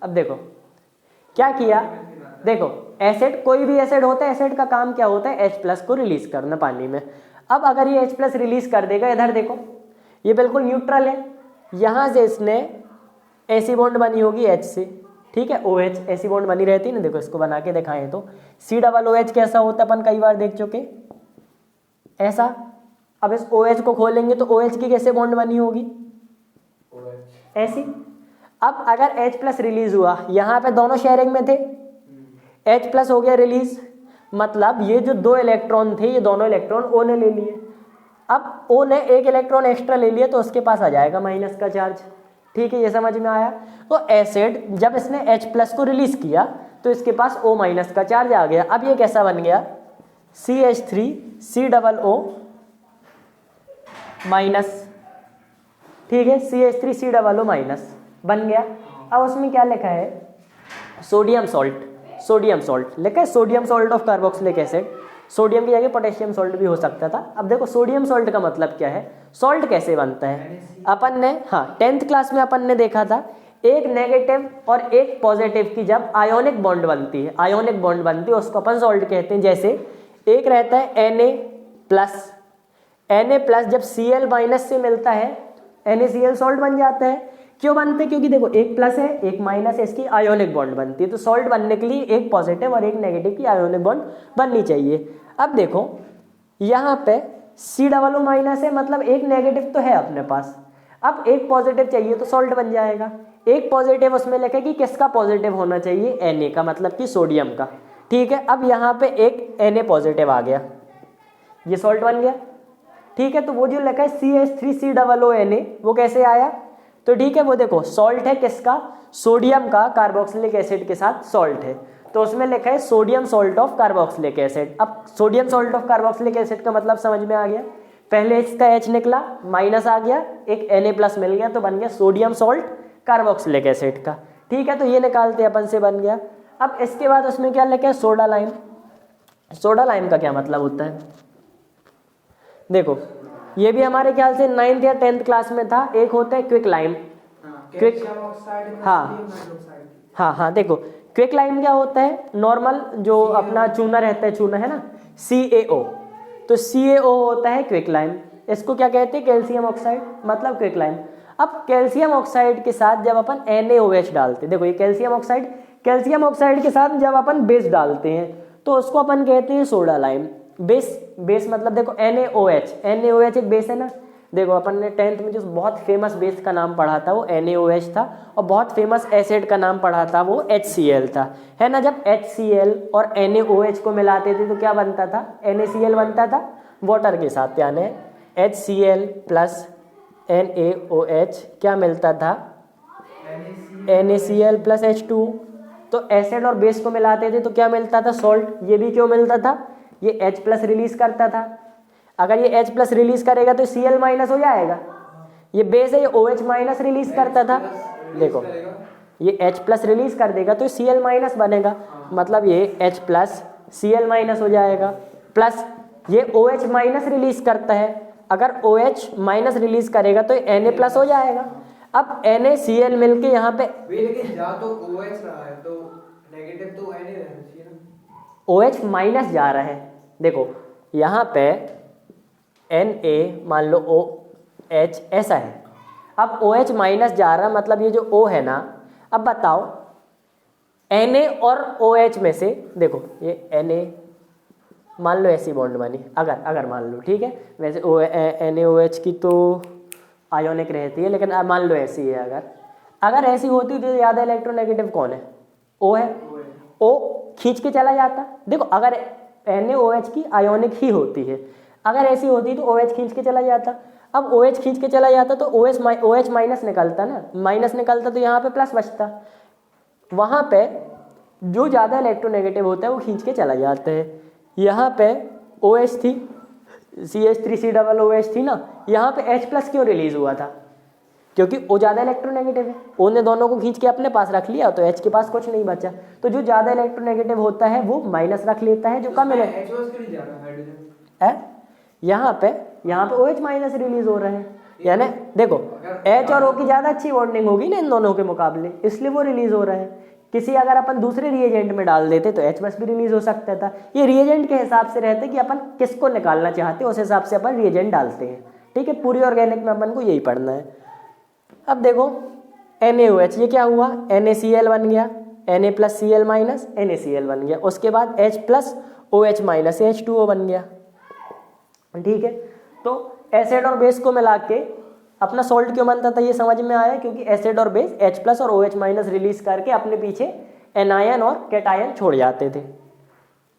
अब देखो क्या किया, देखो एसिड, कोई भी एसिड होता है, एसिड का काम क्या होता है, H+ को रिलीज करना पानी में। अब अगर ये H+ रिलीज कर देगा, इधर देखो ये बिल्कुल न्यूट्रल है, यहाँ से इसने ऐसी बॉन्ड बनी होगी H से, ठीक है, OH ऐसी बॉन्ड बनी रहती है ना, देखो इसको बना के दिखाएं तो COOH कैसा होता है अपन कई बार देख चुके, ऐसा। अब इस OH को खोलेंगे तो OH की कैसे बॉन्ड बनी होगी, ऐसी। अब अगर H+ रिलीज हुआ, यहाँ पे दोनों शेयरिंग में थे, H+ हो गया रिलीज, मतलब ये जो 2 इलेक्ट्रॉन थे, ये दोनों इलेक्ट्रॉन O ने ले लिए। अब O ने 1 इलेक्ट्रॉन एक्स्ट्रा ले लिया तो उसके पास आ जाएगा माइनस का चार्ज, ठीक है, ये समझ में आया। तो एसिड जब इसने H+ को रिलीज किया तो इसके पास O- का चार्ज आ गया। अब ये कैसा बन गया, CH3COO माइनस, ठीक है, CH3COO बन गया। अब उसमें क्या लिखा है, सोडियम सॉल्ट, सोडियम सॉल्ट लिखा है, sodium salt of carboxylic acid, sodium की जगह पोटेशियम सॉल्ट भी हो सकता था। अब देखो सोडियम सॉल्ट का मतलब क्या है, सॉल्ट कैसे बनता है, अपन ने, हाँ 10th क्लास में अपन ने देखा था, एक नेगेटिव और एक पॉजिटिव की जब आयोनिक बॉन्ड बनती है, आयोनिक बॉन्ड बनती है उसको अपन सॉल्ट कहते हैं। जैसे एक रहता है Na+, जब Cl- से मिलता है NaCl सॉल्ट बन जाता है। क्यों बनते हैं, क्योंकि देखो एक प्लस है एक माइनस है, इसकी आयोनिक बॉन्ड बनती है। तो सॉल्ट बनने के लिए एक पॉजिटिव और एक नेगेटिव की आयोनिक बॉन्ड बननी चाहिए। अब देखो यहाँ पे COO- है, मतलब एक नेगेटिव तो है अपने पास, अब एक पॉजिटिव चाहिए तो सॉल्ट बन जाएगा। एक पॉजिटिव उसमें लिखे कि किसका पॉजिटिव होना चाहिए, Na का, मतलब कि सोडियम का, ठीक है। अब यहाँ पे एक Na पॉजिटिव आ गया, ये सॉल्ट बन गया, ठीक है। तो वो जो लिखा है CH3COO वो कैसे आया, तो ठीक है, वो देखो सॉल्ट है किसका, सोडियम का, कार्बोक्सिलिक एसिड के साथ सॉल्ट है, तो उसमें लिखा है sodium salt of carboxylic acid. अब sodium salt of carboxylic acid का मतलब समझ में आ गया, पहले इसका H निकला, माइनस आ गया, एक Na+ मिल गया तो बन गया सोडियम सॉल्ट कार्बोक्सिलिक एसिड का, ठीक है। तो ये निकालते अपन से बन गया। अब इसके बाद उसमें क्या लिखा है, सोडा लाइम। सोडा लाइम का क्या मतलब होता है, देखो ये भी हमारे ख्याल से 9th या 10th क्लास में था। एक होता है क्विक लाइम, क्विक, हाँ, देखो क्विक लाइम क्या होता है, नॉर्मल जो अपना चूना रहता है, चूना है ना, CaO, तो CaO होता है क्विक लाइम। इसको क्या कहते हैं, कैल्शियम ऑक्साइड, मतलब क्विक लाइम। अब कैल्शियम ऑक्साइड के साथ जब अपन NaOH डालते हैं, देखो ये कैल्शियम ऑक्साइड, कैल्शियम ऑक्साइड के साथ जब अपन बेस डालते हैं तो उसको अपन कहते हैं सोडा लाइम। बेस मतलब देखो NaOH एक बेस है ना, देखो अपन ने 10th में जो बहुत फेमस बेस का नाम पढ़ा था वो NaOH था, और बहुत फेमस एसिड का नाम पढ़ा था वो HCl था, है ना। जब HCl और NaOH को मिलाते थे तो क्या बनता था, NaCl बनता था, वाटर के साथ, यानी HCl प्लस NaOH क्या मिलता था, NaCl प्लस H2। तो एसिड और बेस को मिलाते थे तो क्या मिलता था, सॉल्ट। ये भी क्यों मिलता था, ये H+ रिलीज करता था, अगर ये H+ रिलीज करेगा तो Cl- हो जाएगा, ये बेस है, ये OH- रिलीज करता था, देखो ये H+ रिलीज कर देगा तो Cl- बनेगा, मतलब ये H+ Cl- हो जाएगा, प्लस ये OH- रिलीज करता है, अगर OH- रिलीज करेगा तो Na+ हो जाएगा। अब NaCl मिलके यहाँ पे, लेकिन जा तो OH रहा है तो नेगेटिव तो Na रहना चाहिए ना, OH- जा रहा है, देखो यहाँ पे Na मान लो OH ऐसा है, अब OH- जा रहा, मतलब ये जो O है ना, अब बताओ Na और OH में से, देखो ये Na मान लो ऐसी बॉन्ड बनी, अगर मान लो, ठीक है, वैसे NaOH की तो आयोनिक रहती है, लेकिन मान लो ऐसी है, अगर ऐसी होती तो ज़्यादा इलेक्ट्रोनेगेटिव कौन है, O है, O खींच के चला जाता। देखो अगर NaOH की आयोनिक ही होती है, अगर ऐसी होती तो OH खींच के चला जाता। अब OH खींच के चला जाता तो OH- निकलता ना, माइनस निकलता तो यहाँ पे प्लस बचता, वहाँ पे जो ज़्यादा इलेक्ट्रोनेगेटिव होता है वो खींच के चला जाता है। यहाँ पे OH थी, CH3COOH थी ना, यहाँ पे H+ क्यों रिलीज हुआ था, क्योंकि O ज़्यादा इलेक्ट्रोनेगेटिव है, O ने दोनों को खींच के अपने पास रख लिया तो H के पास कुछ नहीं बचा, तो जो ज़्यादा इलेक्ट्रोनेगेटिव होता है वो माइनस रख लेता है, जो कम है यहाँ पे OH- रिलीज हो रहा है, यानी देखो H और O की ज़्यादा अच्छी बॉन्डिंग होगी ना इन दोनों के मुकाबले, इसलिए वो रिलीज हो रहा है। किसी अगर अपन दूसरे रिएजेंट में डाल देते तो H भी रिलीज हो सकता था। ये रिएजेंट के हिसाब से रहते कि अपन किसको निकालना चाहते हैं, उस हिसाब से अपन रिएजेंट डालते हैं। ठीक है, पूरी ऑर्गेनिक में अपन को यही पढ़ना है। अब देखो NaOH, ये क्या हुआ, NaCl बन गया, Na plus Cl minus NaCl बन गया, उसके बाद H plus OH minus H2O बन गया। ठीक है, तो एसिड और बेस को मिला के अपना सॉल्ट क्यों बनता था ये समझ में आया, क्योंकि एसिड और बेस H प्लस और OH माइनस रिलीज करके अपने पीछे एनायन और कैटायन छोड़ जाते थे।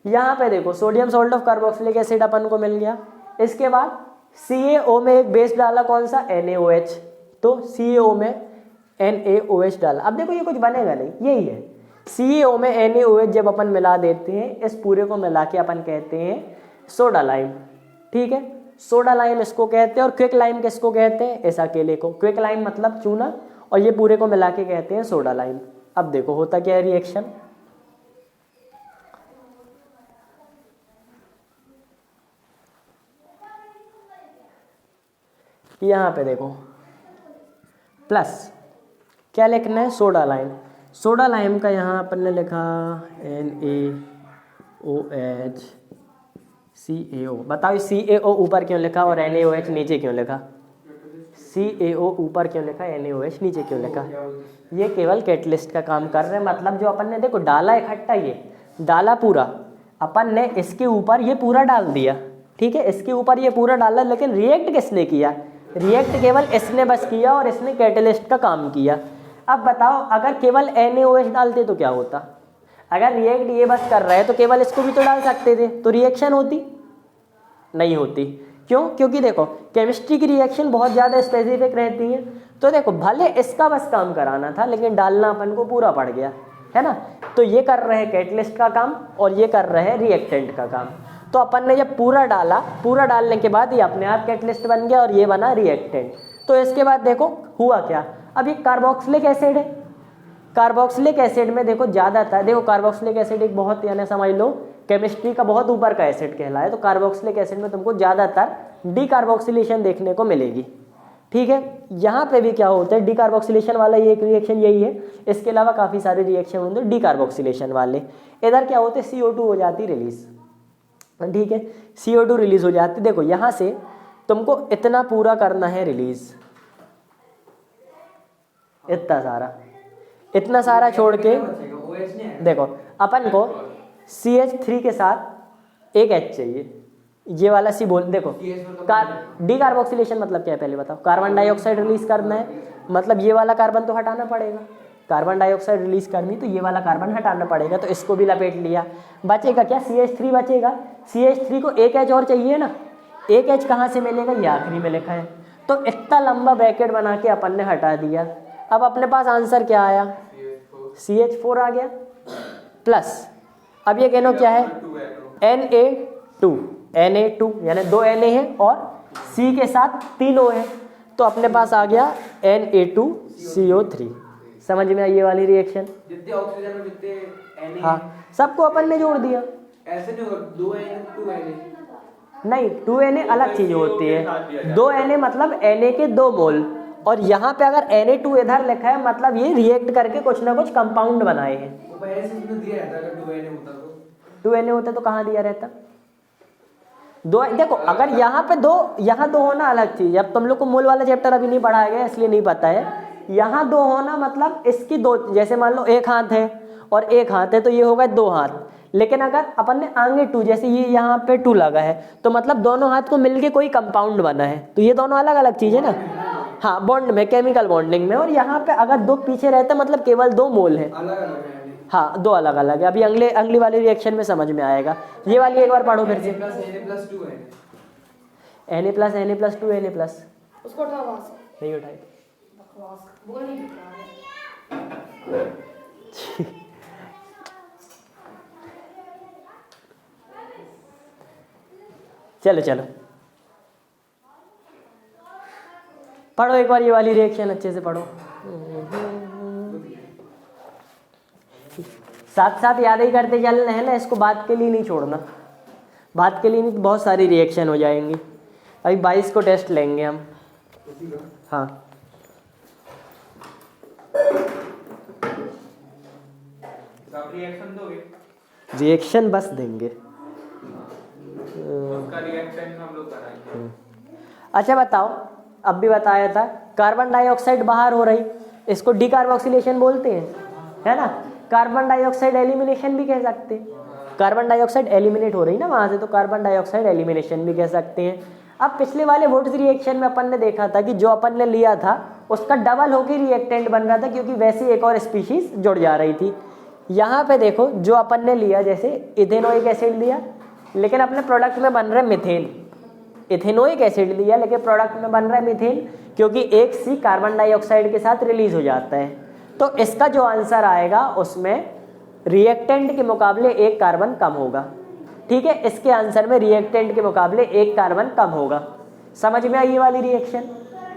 यहाँ पे देखो sodium salt of carboxylic acid अपन को मिल गया। इसके बाद CaO में एक बेस डाला, कौन सा, NaOH, तो CaO में NaOH डाला। अब देखो ये कुछ बनेगा नहीं, यही है CaO में NaOH जब अपन मिला देते हैं, इस पूरे को मिला के अपन कहते हैं सोडा लाइम। ठीक है, सोडा लाइम इसको कहते हैं, और क्विक लाइम किसको कहते हैं, इस अकेले को। क्विक लाइम मतलब चूना, और ये पूरे को मिला के कहते हैं सोडा लाइम। अब देखो होता क्या है रिएक्शन, यहाँ पे देखो प्लस क्या लिखना है, सोडा लाइम। सोडा लाइम का यहाँ अपन ने लिखा NaOH CaO। बताओ CaO ऊपर क्यों लिखा और NaOH नीचे क्यों लिखा, CaO ऊपर क्यों लिखा, NaOH नीचे क्यों लिखा। ये केवल कैटलिस्ट का काम कर रहे हैं। मतलब जो अपन ने देखो डाला इकट्ठा, ये डाला पूरा, अपन ने इसके ऊपर ये पूरा डाल दिया। ठीक है, इसके ऊपर ये पूरा डाला, लेकिन रिएक्ट किसने किया, रिएक्ट केवल इसने बस किया, और इसने कैटलिस्ट का काम किया। अब बताओ अगर केवल NaOH डालते तो क्या होता, अगर रिएक्ट ये बस कर रहा है तो केवल इसको भी तो डाल सकते थे, तो रिएक्शन होती नहीं होती। क्यों, क्योंकि देखो केमिस्ट्री की रिएक्शन बहुत ज़्यादा स्पेसिफिक रहती है। तो देखो भले इसका बस काम कराना था, लेकिन डालना अपन को पूरा पड़ गया, है ना। तो ये कर रहे हैं कैटलिस्ट का काम, और ये कर रहे हैं रिएक्टेंट का काम। तो अपन ने जब पूरा डाला, पूरा डालने के बाद ये अपने आप कैटलिस्ट बन गया, और ये बना रिएक्टेंट। तो इसके बाद देखो हुआ क्या, अब ये कार्बोक्सिलिक एसिड है। कार्बोक्सिलिक एसिड में देखो ज़्यादातर, देखो कार्बोक्सिलिक एसिड एक बहुत, यानी समझ लो केमिस्ट्री का बहुत ऊपर का एसिड कहलाए। तो कार्बोक्सिलिक एसिड में तुमको ज़्यादातर डीकार्बोक्सिलेशन देखने को मिलेगी। ठीक है, यहाँ पे भी क्या होता है, डीकार्बोक्सिलेशन वाला ये एक रिएक्शन यही है। इसके अलावा काफ़ी सारे रिएक्शन होते हैं डीकार्बोक्सिलेशन वाले। इधर क्या होते हैं, CO2 हो जाती रिलीज। ठीक है, CO2 रिलीज हो जाती। देखो यहाँ से तुमको इतना पूरा करना है रिलीज, इतना सारा छोड़ के देखो अपन को CH3 के साथ एक H चाहिए, ये वाला C बोल। देखो डीकार्बोक्सिलेशन मतलब क्या है पहले बताओ, कार्बन डाइऑक्साइड रिलीज करना है, मतलब ये वाला कार्बन तो हटाना पड़ेगा। कार्बन डाइऑक्साइड रिलीज करनी तो ये वाला कार्बन हटाना पड़ेगा, तो इसको भी लपेट लिया। बचेगा क्या, CH3 बचेगा। CH3 को एक H और चाहिए ना, एक H कहाँ से मिलेगा, ये आखिरी में लिखा है। तो इतना लंबा ब्रैकेट बना के अपन ने हटा दिया। अब अपने पास आंसर क्या आया, CH4 आ गया प्लस, अब ये कहना क्या है, Na2 यानी 2 Na है, और C के साथ 3 O है, तो अपने पास आ गया Na2CO3। समझ में आई ये वाली रिएक्शन, जितने ऑक्सीजन में जितने Na, हाँ सबको अपन ने जोड़ दिया। ऐसे नहीं होगा 2 Na 2 Na, नहीं 2 Na अलग चीज होती है। 2 Na मतलब Na के 2 मोल, और यहाँ पे अगर Na2 इधर लिखा है मतलब ये रिएक्ट करके कुछ ना कुछ कंपाउंड बनाए हैं। वो पहले से इसमें दिया रहता है, अगर 2 Na होता तो 2 Na होता तो कहाँ दिया रहता, 2। देखो अगर यहाँ पे 2, यहाँ 2 होना अलग चीज। अब तुम लोग को मूल वाला चैप्टर अभी नहीं पढ़ाया गया इसलिए नहीं पता है। यहाँ 2 होना मतलब इसकी 2, जैसे मान लो एक हाथ है और एक हाथ है, तो ये होगा 2 हाथ। लेकिन अगर अपन ने आगे 2, जैसे ये यहाँ पे 2 लगा है, तो मतलब दोनों हाथ को मिलके कोई कंपाउंड बना है, तो ये दोनों अलग अलग चीज है ना। हाँ बॉन्ड में, केमिकल बॉन्डिंग में। और यहाँ पे अगर 2 पीछे रहता मतलब केवल 2 मोल है, अलग अलग है। हाँ 2 अलग अलग है। अभी अगली वाली रिएक्शन में समझ में आएगा। ये वाली एक बार पढ़ो फिर से, Na+2 है, Na प्लस Na+2 Na+, उसको उठा वहां से, नहीं उठाई। बकवास बोल नहीं रहा है। चलो चलो पढ़ो एक बार ये वाली रिएक्शन अच्छे से पढ़ो, साथ साथ याद ही करते चलना है ना, इसको बात के लिए नहीं छोड़ना। बात के लिए नहीं तो बहुत सारी रिएक्शन हो जाएंगी। अभी 22 को टेस्ट लेंगे हम। उसी का हाँ सब रिएक्शन दोगे, रिएक्शन बस देंगे। उसका रिएक्शन हम लोग कराएंगे। अच्छा बताओ, अब भी बताया था कार्बन डाइऑक्साइड बाहर हो रही, इसको डीकार्बोक्सिलेशन बोलते हैं, है ना। कार्बन डाइऑक्साइड एलिमिनेशन भी कह सकते हैं, कार्बन डाइऑक्साइड एलिमिनेट हो रही ना वहाँ से, तो कार्बन डाइऑक्साइड एलिमिनेशन भी कह सकते हैं। अब पिछले वाले वुड्स रिएक्शन में अपन ने देखा था कि जो अपन ने लिया था उसका डबल होकर रिएक्टेंट बन रहा था, क्योंकि वैसे एक और स्पीशीज जुड़ जा रही थी। यहाँ पे देखो जो अपन ने लिया, जैसे इथेनोइक एसिड लिया, लेकिन अपने प्रोडक्ट में बन रहा है मिथेन। इथेनोइक एसिड लिया लेकिन प्रोडक्ट में बन रहा है मिथेन, क्योंकि एक सी कार्बन डाइऑक्साइड के साथ रिलीज हो जाता है। तो इसका जो आंसर आएगा उसमें रिएक्टेंट के मुकाबले एक कार्बन कम होगा। ठीक है, इसके आंसर में रिएक्टेंट के मुकाबले एक कार्बन कम होगा। समझ में आई ये वाली रिएक्शन?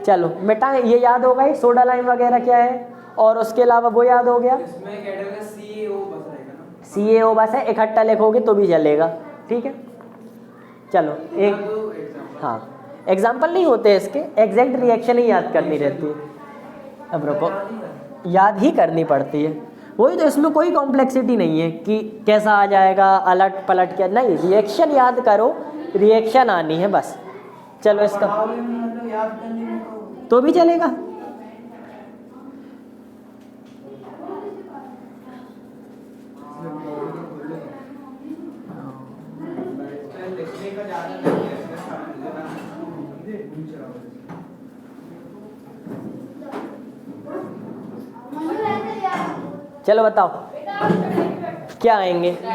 चलो बेटा ये याद होगा, ये सोडा लाइम वगैरह क्या है, और उसके अलावा वो याद हो गया, इसमें कैटेगरी CaO बस रहेगा ना। CaO बस है, इकट्ठा लिखोगे तो भी चलेगा। ठीक है, चलो एक हाँ एग्जाम्पल नहीं होते इसके, एग्जैक्ट रिएक्शन ही याद करनी रहती है। अब रुको, याद ही करनी पड़ती है, वही तो, इसमें कोई कॉम्प्लेक्सिटी नहीं है कि कैसा आ जाएगा, अलट पलट क्या, नहीं, रिएक्शन याद करो, रिएक्शन आनी है बस। चलो इसका याद करने में तो भी चलेगा। लिखने का ज़्यादा नहीं है, इसमें चलो बताओ क्या आएंगे। लड्डू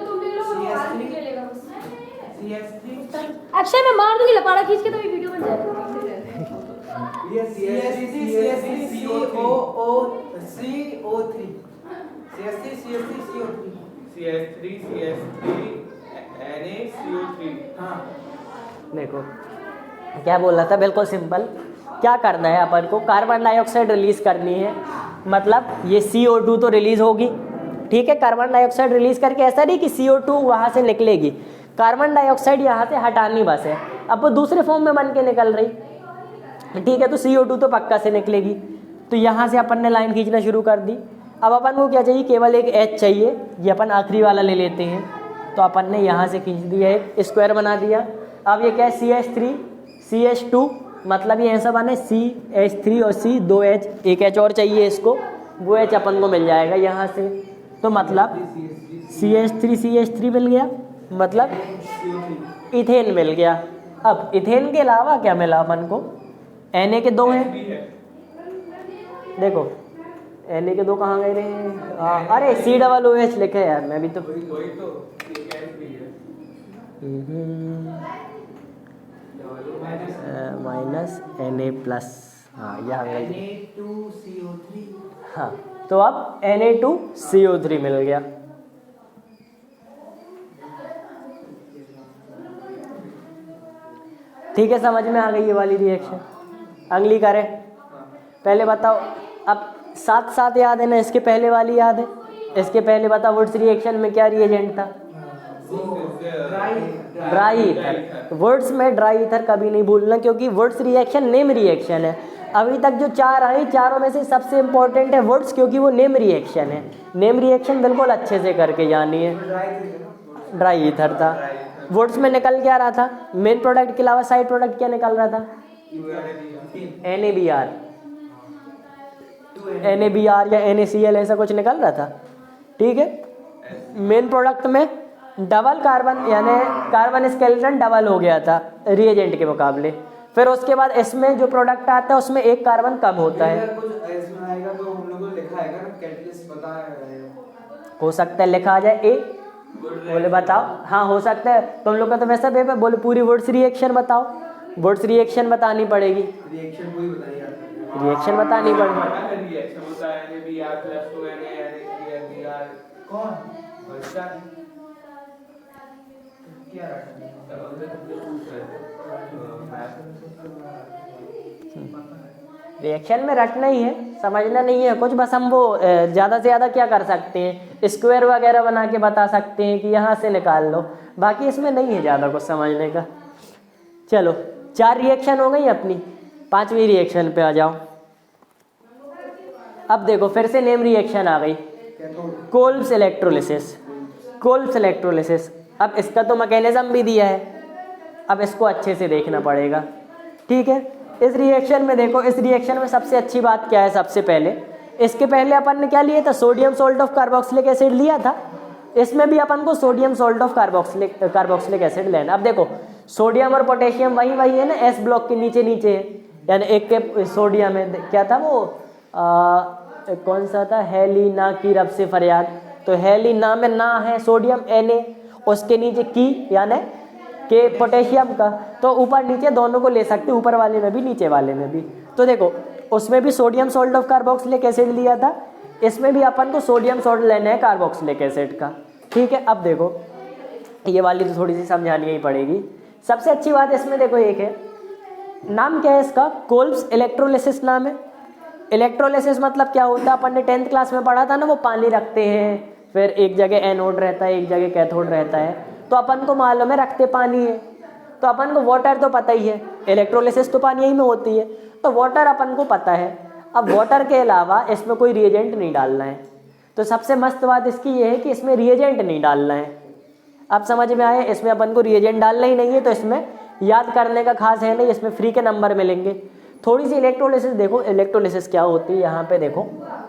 तुम भी लो, वो CS3 आदमी ले लेगा बस। CH3 अक्षय मैं मार दूंगी लपाड़ा खींच के, तो ये वीडियो बन जाएगा। ये CH3 CO3 CH3 NaCO3। हाँ देखो क्या बोल रहा था, बिल्कुल सिंपल। क्या करना है अपन को, कार्बन डाइऑक्साइड रिलीज करनी है, मतलब ये CO2 तो रिलीज होगी। ठीक है, कार्बन डाइऑक्साइड रिलीज करके ऐसा नहीं कि CO2 वहाँ से निकलेगी, कार्बन डाइऑक्साइड यहाँ से हटानी बस है। अब वो दूसरे फॉर्म में बन के निकल रही, ठीक है, तो CO2 तो पक्का से निकलेगी। तो यहाँ से अपन ने लाइन खींचना शुरू कर दी। अब अपन को क्या चाहिए, केवल एक H चाहिए, ये अपन आखिरी वाला ले लेते हैं। तो अपन ने यहाँ से खींच दिया, एक स्क्वायर बना दिया। अब ये क्या है, CH3 CH2, मतलब ये ऐसा बने CH3 और C, 2 H, एक H और चाहिए इसको, वो H अपन को मिल जाएगा यहाँ से। तो मतलब CH3 मिल गया, मतलब इथेन मिल गया। अब इथेन के अलावा क्या मिला अपन को, Na के 2 हैं, देखो Na के 2 कहाँ गए रे, अरे COOH लिखे यार, मैं भी तो वही तो CH भी है। माइनस Na प्लस, हाँ यहाँ Na2CO3 हाँ, तो अब Na2CO3 मिल गया। ठीक है, समझ में आ गई ये वाली रिएक्शन। अगली करें, पहले बताओ, अब साथ साथ याद है ना, इसके पहले वाली याद है, इसके पहले बताओ वुड्स रिएक्शन में क्या रिएजेंट था, ड्राई ईथर। वुड्स में ड्राई ईथर कभी नहीं भूलना, क्योंकि वुड्स रिएक्शन नेम रिएक्शन है। अभी तक जो 4 आई, चारों में से सबसे इंपॉर्टेंट है वुड्स, क्योंकि वो नेम रिएक्शन है। नेम रिएक्शन बिल्कुल अच्छे से करके जानिए। ड्राई ईथर था, वुड्स में निकल क्या रहा था, मेन प्रोडक्ट के अलावा साइड प्रोडक्ट क्या निकल रहा था, NaBr या NaCl ऐसा कुछ निकल रहा था। ठीक है, मेन प्रोडक्ट में डबल कार्बन, यानी कार्बन स्केलेटन डबल हो गया था रिएजेंट के मुकाबले। फिर उसके बाद इसमें जो प्रोडक्ट आता है उसमें एक कार्बन कम होता है। कुछ इसमें आएगा तो हम लोग को लिखा आएगा ना, कैटलिस्ट बताया हो सकता है लिखा आ जाए ए, बोले बताओ, हाँ हो सकता है। तुम लोग का तो वैसा पेपर, बोले पूरी वुड्स रिएक्शन बताओ, वुड्स रिएक्शन बतानी पड़ेगी, रिएक्शन कोई बताइए, रिएक्शन बतानी पड़ेगी। रिएक्शन होता है NaBr + 2Na कौन बच्चा क्या रखा रिएक्शन में रटना ही है। समझना नहीं है कुछ, बस हम वो ज़्यादा से ज़्यादा क्या कर सकते हैं, स्क्वायर वगैरह बना के बता सकते हैं कि यहाँ से निकाल लो, बाकी इसमें नहीं है ज़्यादा कुछ समझने का। चलो 4 रिएक्शन हो गई अपनी, 5वीं रिएक्शन पे आ जाओ। अब देखो फिर से नेम रिएक्शन आ गई, कोल्ब्स इलेक्ट्रोलिसिस। कोल्ब्स इलेक्ट्रोलिसिस, अब इसका तो मैकेनिज्म भी दिया है, अब इसको अच्छे से देखना पड़ेगा। ठीक है, इस रिएक्शन में देखो, इस रिएक्शन में सबसे अच्छी बात क्या है, सबसे पहले इसके पहले अपन ने क्या लिया था, sodium salt of carboxylic acid लिया था, इसमें भी अपन को sodium salt of carboxylic acid लेना। अब देखो सोडियम और पोटेशियम वही है ना, एस ब्लॉक के नीचे नीचे है, यानी एक के सोडियम है, क्या था वो कौन सा था, हेलिना की रब से फरियाद, तो हेलिना में ना है सोडियम Na, उसके नीचे की यानी के पोटेशियम का, तो ऊपर नीचे दोनों को ले सकते, ऊपर वाले में भी नीचे वाले में भी। तो देखो उसमें भी sodium salt of carboxylic acid लिया था, इसमें भी अपन को सोडियम सॉल्ट लेना है कार्बोक्सिलिक एसिड का। ठीक है, अब देखो ये वाली तो थोड़ी सी समझानी ही पड़ेगी। सबसे अच्छी बात इसमें देखो एक है, नाम क्या है इसका, कोल्ब्स इलेक्ट्रोलिसिस नाम है। इलेक्ट्रोलिसिस मतलब क्या होता है, अपन ने 10th क्लास में पढ़ा था ना, वो पानी रखते हैं, फिर एक जगह एनोड रहता है, एक जगह कैथोड रहता है, तो अपन को मालूम है रखते पानी है, तो अपन को वाटर तो पता ही है, इलेक्ट्रोलिसिस तो पानी ही में होती है, तो वाटर अपन को पता है। अब वाटर के अलावा इसमें कोई रिएजेंट नहीं डालना है, तो सबसे मस्त बात इसकी ये है कि इसमें रिएजेंट नहीं डालना है। अब समझ में आए, इसमें अपन को रिएजेंट डालना ही नहीं है, तो इसमें याद करने का खास है नहीं, इसमें फ्री के नंबर मिलेंगे। थोड़ी सी इलेक्ट्रोलिसिस देखो, इलेक्ट्रोलिसिस क्या होती है, यहाँ पे देखो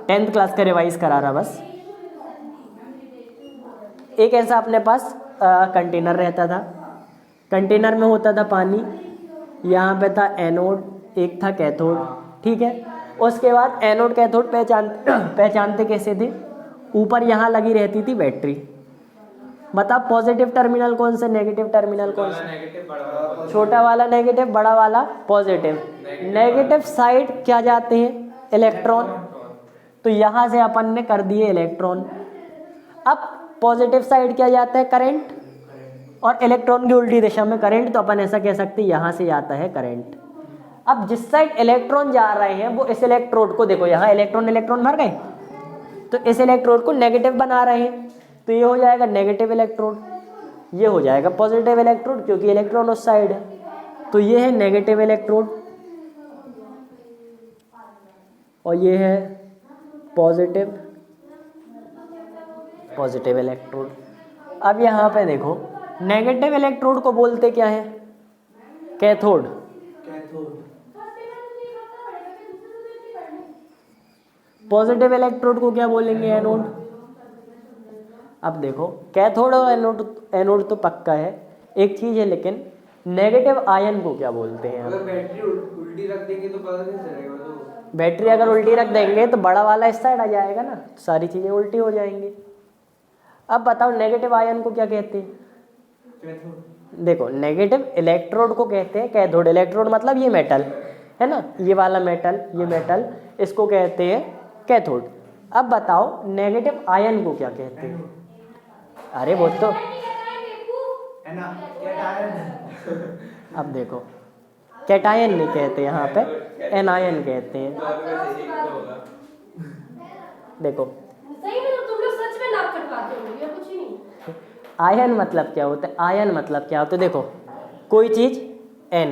10th क्लास का रिवाइज करा रहा बस। एक ऐसा अपने पास कंटेनर रहता था, कंटेनर में होता था पानी, यहाँ पे था एनोड, एक था कैथोड। ठीक है, उसके बाद एनोड कैथोड पहचानते कैसे थे, ऊपर यहाँ लगी रहती थी बैटरी। मतलब पॉजिटिव टर्मिनल कौन सा, नेगेटिव टर्मिनल कौन सा, नेगेटिव बड़ा छोटा वाला नेगेटिव, बड़ा वाला पॉजिटिव। नेगेटिव साइड क्या जाते हैं, इलेक्ट्रॉन, तो यहाँ से अपन ने कर दिए इलेक्ट्रॉन। अब पॉजिटिव साइड क्या जाता है, करंट, और इलेक्ट्रॉन की उल्टी दिशा में करंट, तो अपन ऐसा कह सकते हैं यहाँ से जाता है करंट। अब जिस साइड इलेक्ट्रॉन जा रहे हैं वो इस इलेक्ट्रोड को देखो, यहाँ इलेक्ट्रॉन भर गए, तो इस इलेक्ट्रोड को नेगेटिव बना रहे हैं, तो ये हो जाएगा नेगेटिव इलेक्ट्रोड, ये हो जाएगा पॉजिटिव इलेक्ट्रोड, क्योंकि इलेक्ट्रॉन उस साइड है, तो ये है नेगेटिव इलेक्ट्रोड और ये है पॉजिटिव इलेक्ट्रोड। अब यहाँ पे देखो नेगेटिव इलेक्ट्रोड को बोलते क्या है, कैथोड। पॉजिटिव इलेक्ट्रोड को क्या बोलेंगे, एनोड। अब देखो कैथोड और एनोड तो पक्का है, एक चीज है, लेकिन नेगेटिव आयन को क्या बोलते हैं। अगर बैटरी उल्टी रख देंगे तो पता नहीं चलेगा, तो बैटरी अगर उल्टी रख देंगे तो बड़ा वाला इस साइड आ जाएगा ना, तो सारी चीजें उल्टी हो जाएंगी। अब बताओ नेगेटिव आयन को क्या कहते हैं। देखो नेगेटिव इलेक्ट्रोड को कहते हैं कैथोड। इलेक्ट्रोड मतलब ये मेटल है ना, ये वाला मेटल, ये मेटल, इसको कहते हैं कैथोड। अब बताओ नेगेटिव आयन को क्या कहते हैं। अरे वो तो अब देखो कैटायन नहीं कहते, यहाँ पे एनायन कहते हैं। देखो सही में तुम लोग सच में नाक कटवाते हो या कुछ ही नहीं। आयन मतलब क्या होता है, आयन मतलब क्या होता है, देखो कोई चीज Na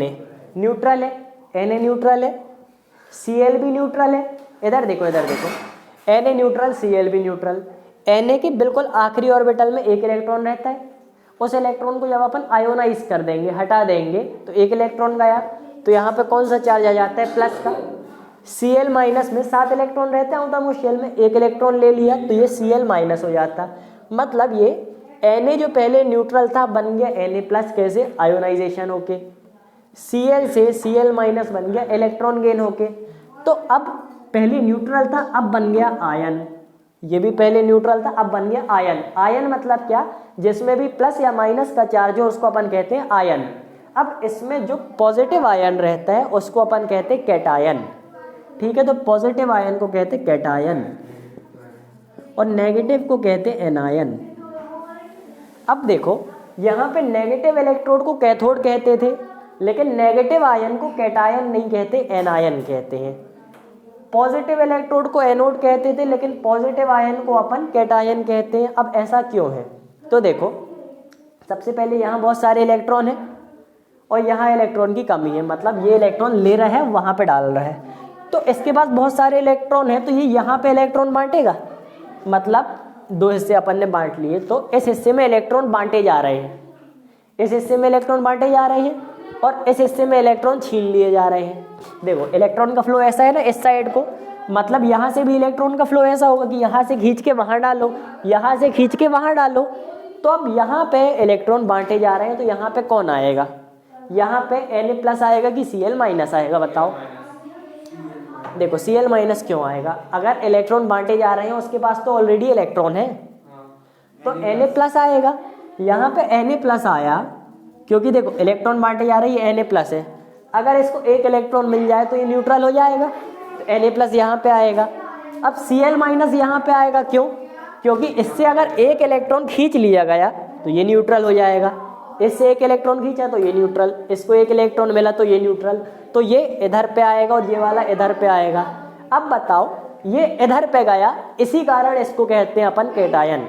न्यूट्रल है, Na न्यूट्रल है, Cl भी न्यूट्रल है। इधर देखो Na न्यूट्रल, Cl भी न्यूट्रल। Na के बिल्कुल आखिरी ऑर्बिटल में एक इलेक्ट्रॉन रहता है, उस इलेक्ट्रॉन को जब अपन आयोनाइज कर देंगे, हटा देंगे, तो एक इलेक्ट्रॉन गया, तो यहाँ पे कौन सा चार्ज आ जाता है, प्लस का। Cl माइनस में 7 इलेक्ट्रॉन रहते हैं, तो वो शेल में एक इलेक्ट्रॉन ले लिया, तो ये Cl माइनस हो जाता। मतलब ये Na जो पहले न्यूट्रल था बन गया Na प्लस, कैसे, आयोनाइजेशन होके। Cl से Cl माइनस बन गया इलेक्ट्रॉन गेन होके। तो अब पहले न्यूट्रल था, अब बन गया आयन। ये भी पहले न्यूट्रल था, अब बन गया आयन। आयन मतलब क्या, जिसमें भी प्लस या माइनस का चार्ज हो उसको अपन कहते हैं आयन। अब इसमें जो पॉजिटिव आयन रहता है उसको अपन कहते हैं कैटायन। ठीक है, तो पॉजिटिव आयन को कहते हैं कैटायन और नेगेटिव को कहते हैं एनायन। अब देखो यहाँ पे नेगेटिव इलेक्ट्रोड को कैथोड कहते थे, लेकिन नेगेटिव आयन को कैटायन नहीं कहते, एनायन कहते हैं। पॉजिटिव इलेक्ट्रोड को एनोड कहते थे, लेकिन पॉजिटिव आयन को अपन कैटायन कहते हैं। अब ऐसा क्यों है? तो देखो, सबसे पहले यहाँ बहुत सारे इलेक्ट्रॉन हैं और यहाँ इलेक्ट्रॉन की कमी है, मतलब ये इलेक्ट्रॉन ले रहा है वहाँ पे डाल रहा है। तो इसके पास बहुत सारे इलेक्ट्रॉन हैं, तो ये यहाँ पे इलेक्ट्रॉन बांटेगा, मतलब दो हिस्से अपन ने बांट लिए, तो इस हिस्से में इलेक्ट्रॉन बांटे जा रहे हैं, इस हिस्से में इलेक्ट्रॉन बांटे जा रहे हैं और इस हिस्से में इलेक्ट्रॉन छीन लिए जा रहे हैं। देखो इलेक्ट्रॉन का फ्लो ऐसा है ना इस साइड को, मतलब यहाँ से भी इलेक्ट्रॉन का फ्लो ऐसा होगा कि यहाँ से खींच के वहाँ डालो, यहाँ से खींच के वहाँ डालो। तो अब यहाँ पे इलेक्ट्रॉन बांटे जा रहे हैं, तो यहाँ पे कौन आएगा? यहाँ पे Na+ आएगा कि Cl- आएगा? बताओ। देखो Cl- क्यों आएगा? अगर इलेक्ट्रॉन बांटे जा रहे हैं उसके पास तो ऑलरेडी इलेक्ट्रॉन है, तो Na+ आएगा। यहाँ पे Na+ आया क्योंकि देखो इलेक्ट्रॉन बांटे जा रही है, Na+ है। अगर इसको एक इलेक्ट्रॉन मिल जाए तो ये न्यूट्रल हो जाएगा, तो Na+ यहाँ पे आएगा। अब Cl- यहाँ पे आएगा, क्यों? क्योंकि इससे अगर एक इलेक्ट्रॉन खींच लिया गया तो ये न्यूट्रल हो जाएगा, इससे एक इलेक्ट्रॉन खींचा तो ये न्यूट्रल, इसको एक इलेक्ट्रॉन मिला तो ये न्यूट्रल, तो ये इधर पे आएगा और ये वाला इधर पे आएगा। अब बताओ, ये इधर पे गया, इसी कारण इसको कहते हैं अपन कैटायन।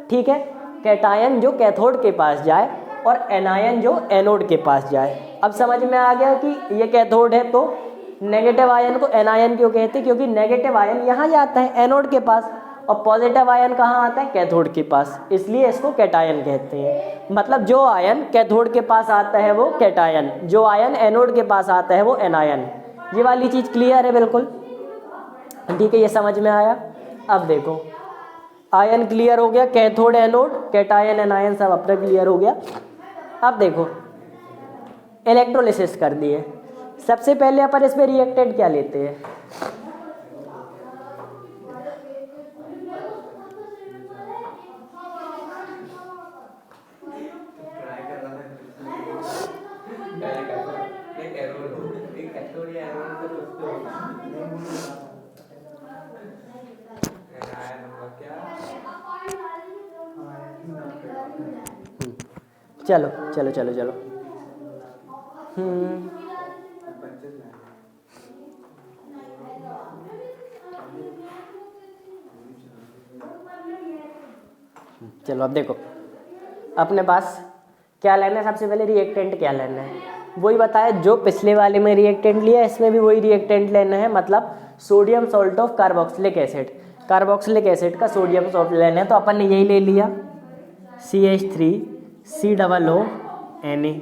ठीक है, कैटायन जो कैथोड के पास जाए और एनायन जो एनोड के पास जाए। अब समझ में आ गया कि ये कैथोड है, तो नेगेटिव आयन को एनायन क्यों कहते हैं? क्योंकि नेगेटिव आयन यहाँ जाता है एनोड के पास और पॉजिटिव आयन कहाँ आता है? कैथोड के पास, इसलिए इसको कैटायन कहते हैं। मतलब जो आयन कैथोड के पास आता है वो कैटायन, जो आयन एनोड के पास आता है वो एनायन। ये वाली चीज़ क्लियर है बिल्कुल? ठीक है, ये समझ में आया। अब देखो आयन क्लियर हो गया, कैथोड एनोड, कैटायन एनायन सब अपना क्लियर हो गया। अब देखो इलेक्ट्रोलिसिस कर दिए। सबसे पहले अपन इसमें रिएक्टेंट क्या लेते हैं? चलो चलो चलो चलो चलो अब देखो अपने पास क्या लेना है। सबसे पहले रिएक्टेंट क्या लेना है, वही बताया जो पिछले वाले में रिएक्टेंट लिया, इसमें भी वही रिएक्टेंट लेना है, मतलब sodium salt of carboxylic acid. Carboxylic acid का सोडियम सॉल्ट लेना है, तो अपन ने यही ले लिया CH3COO Na।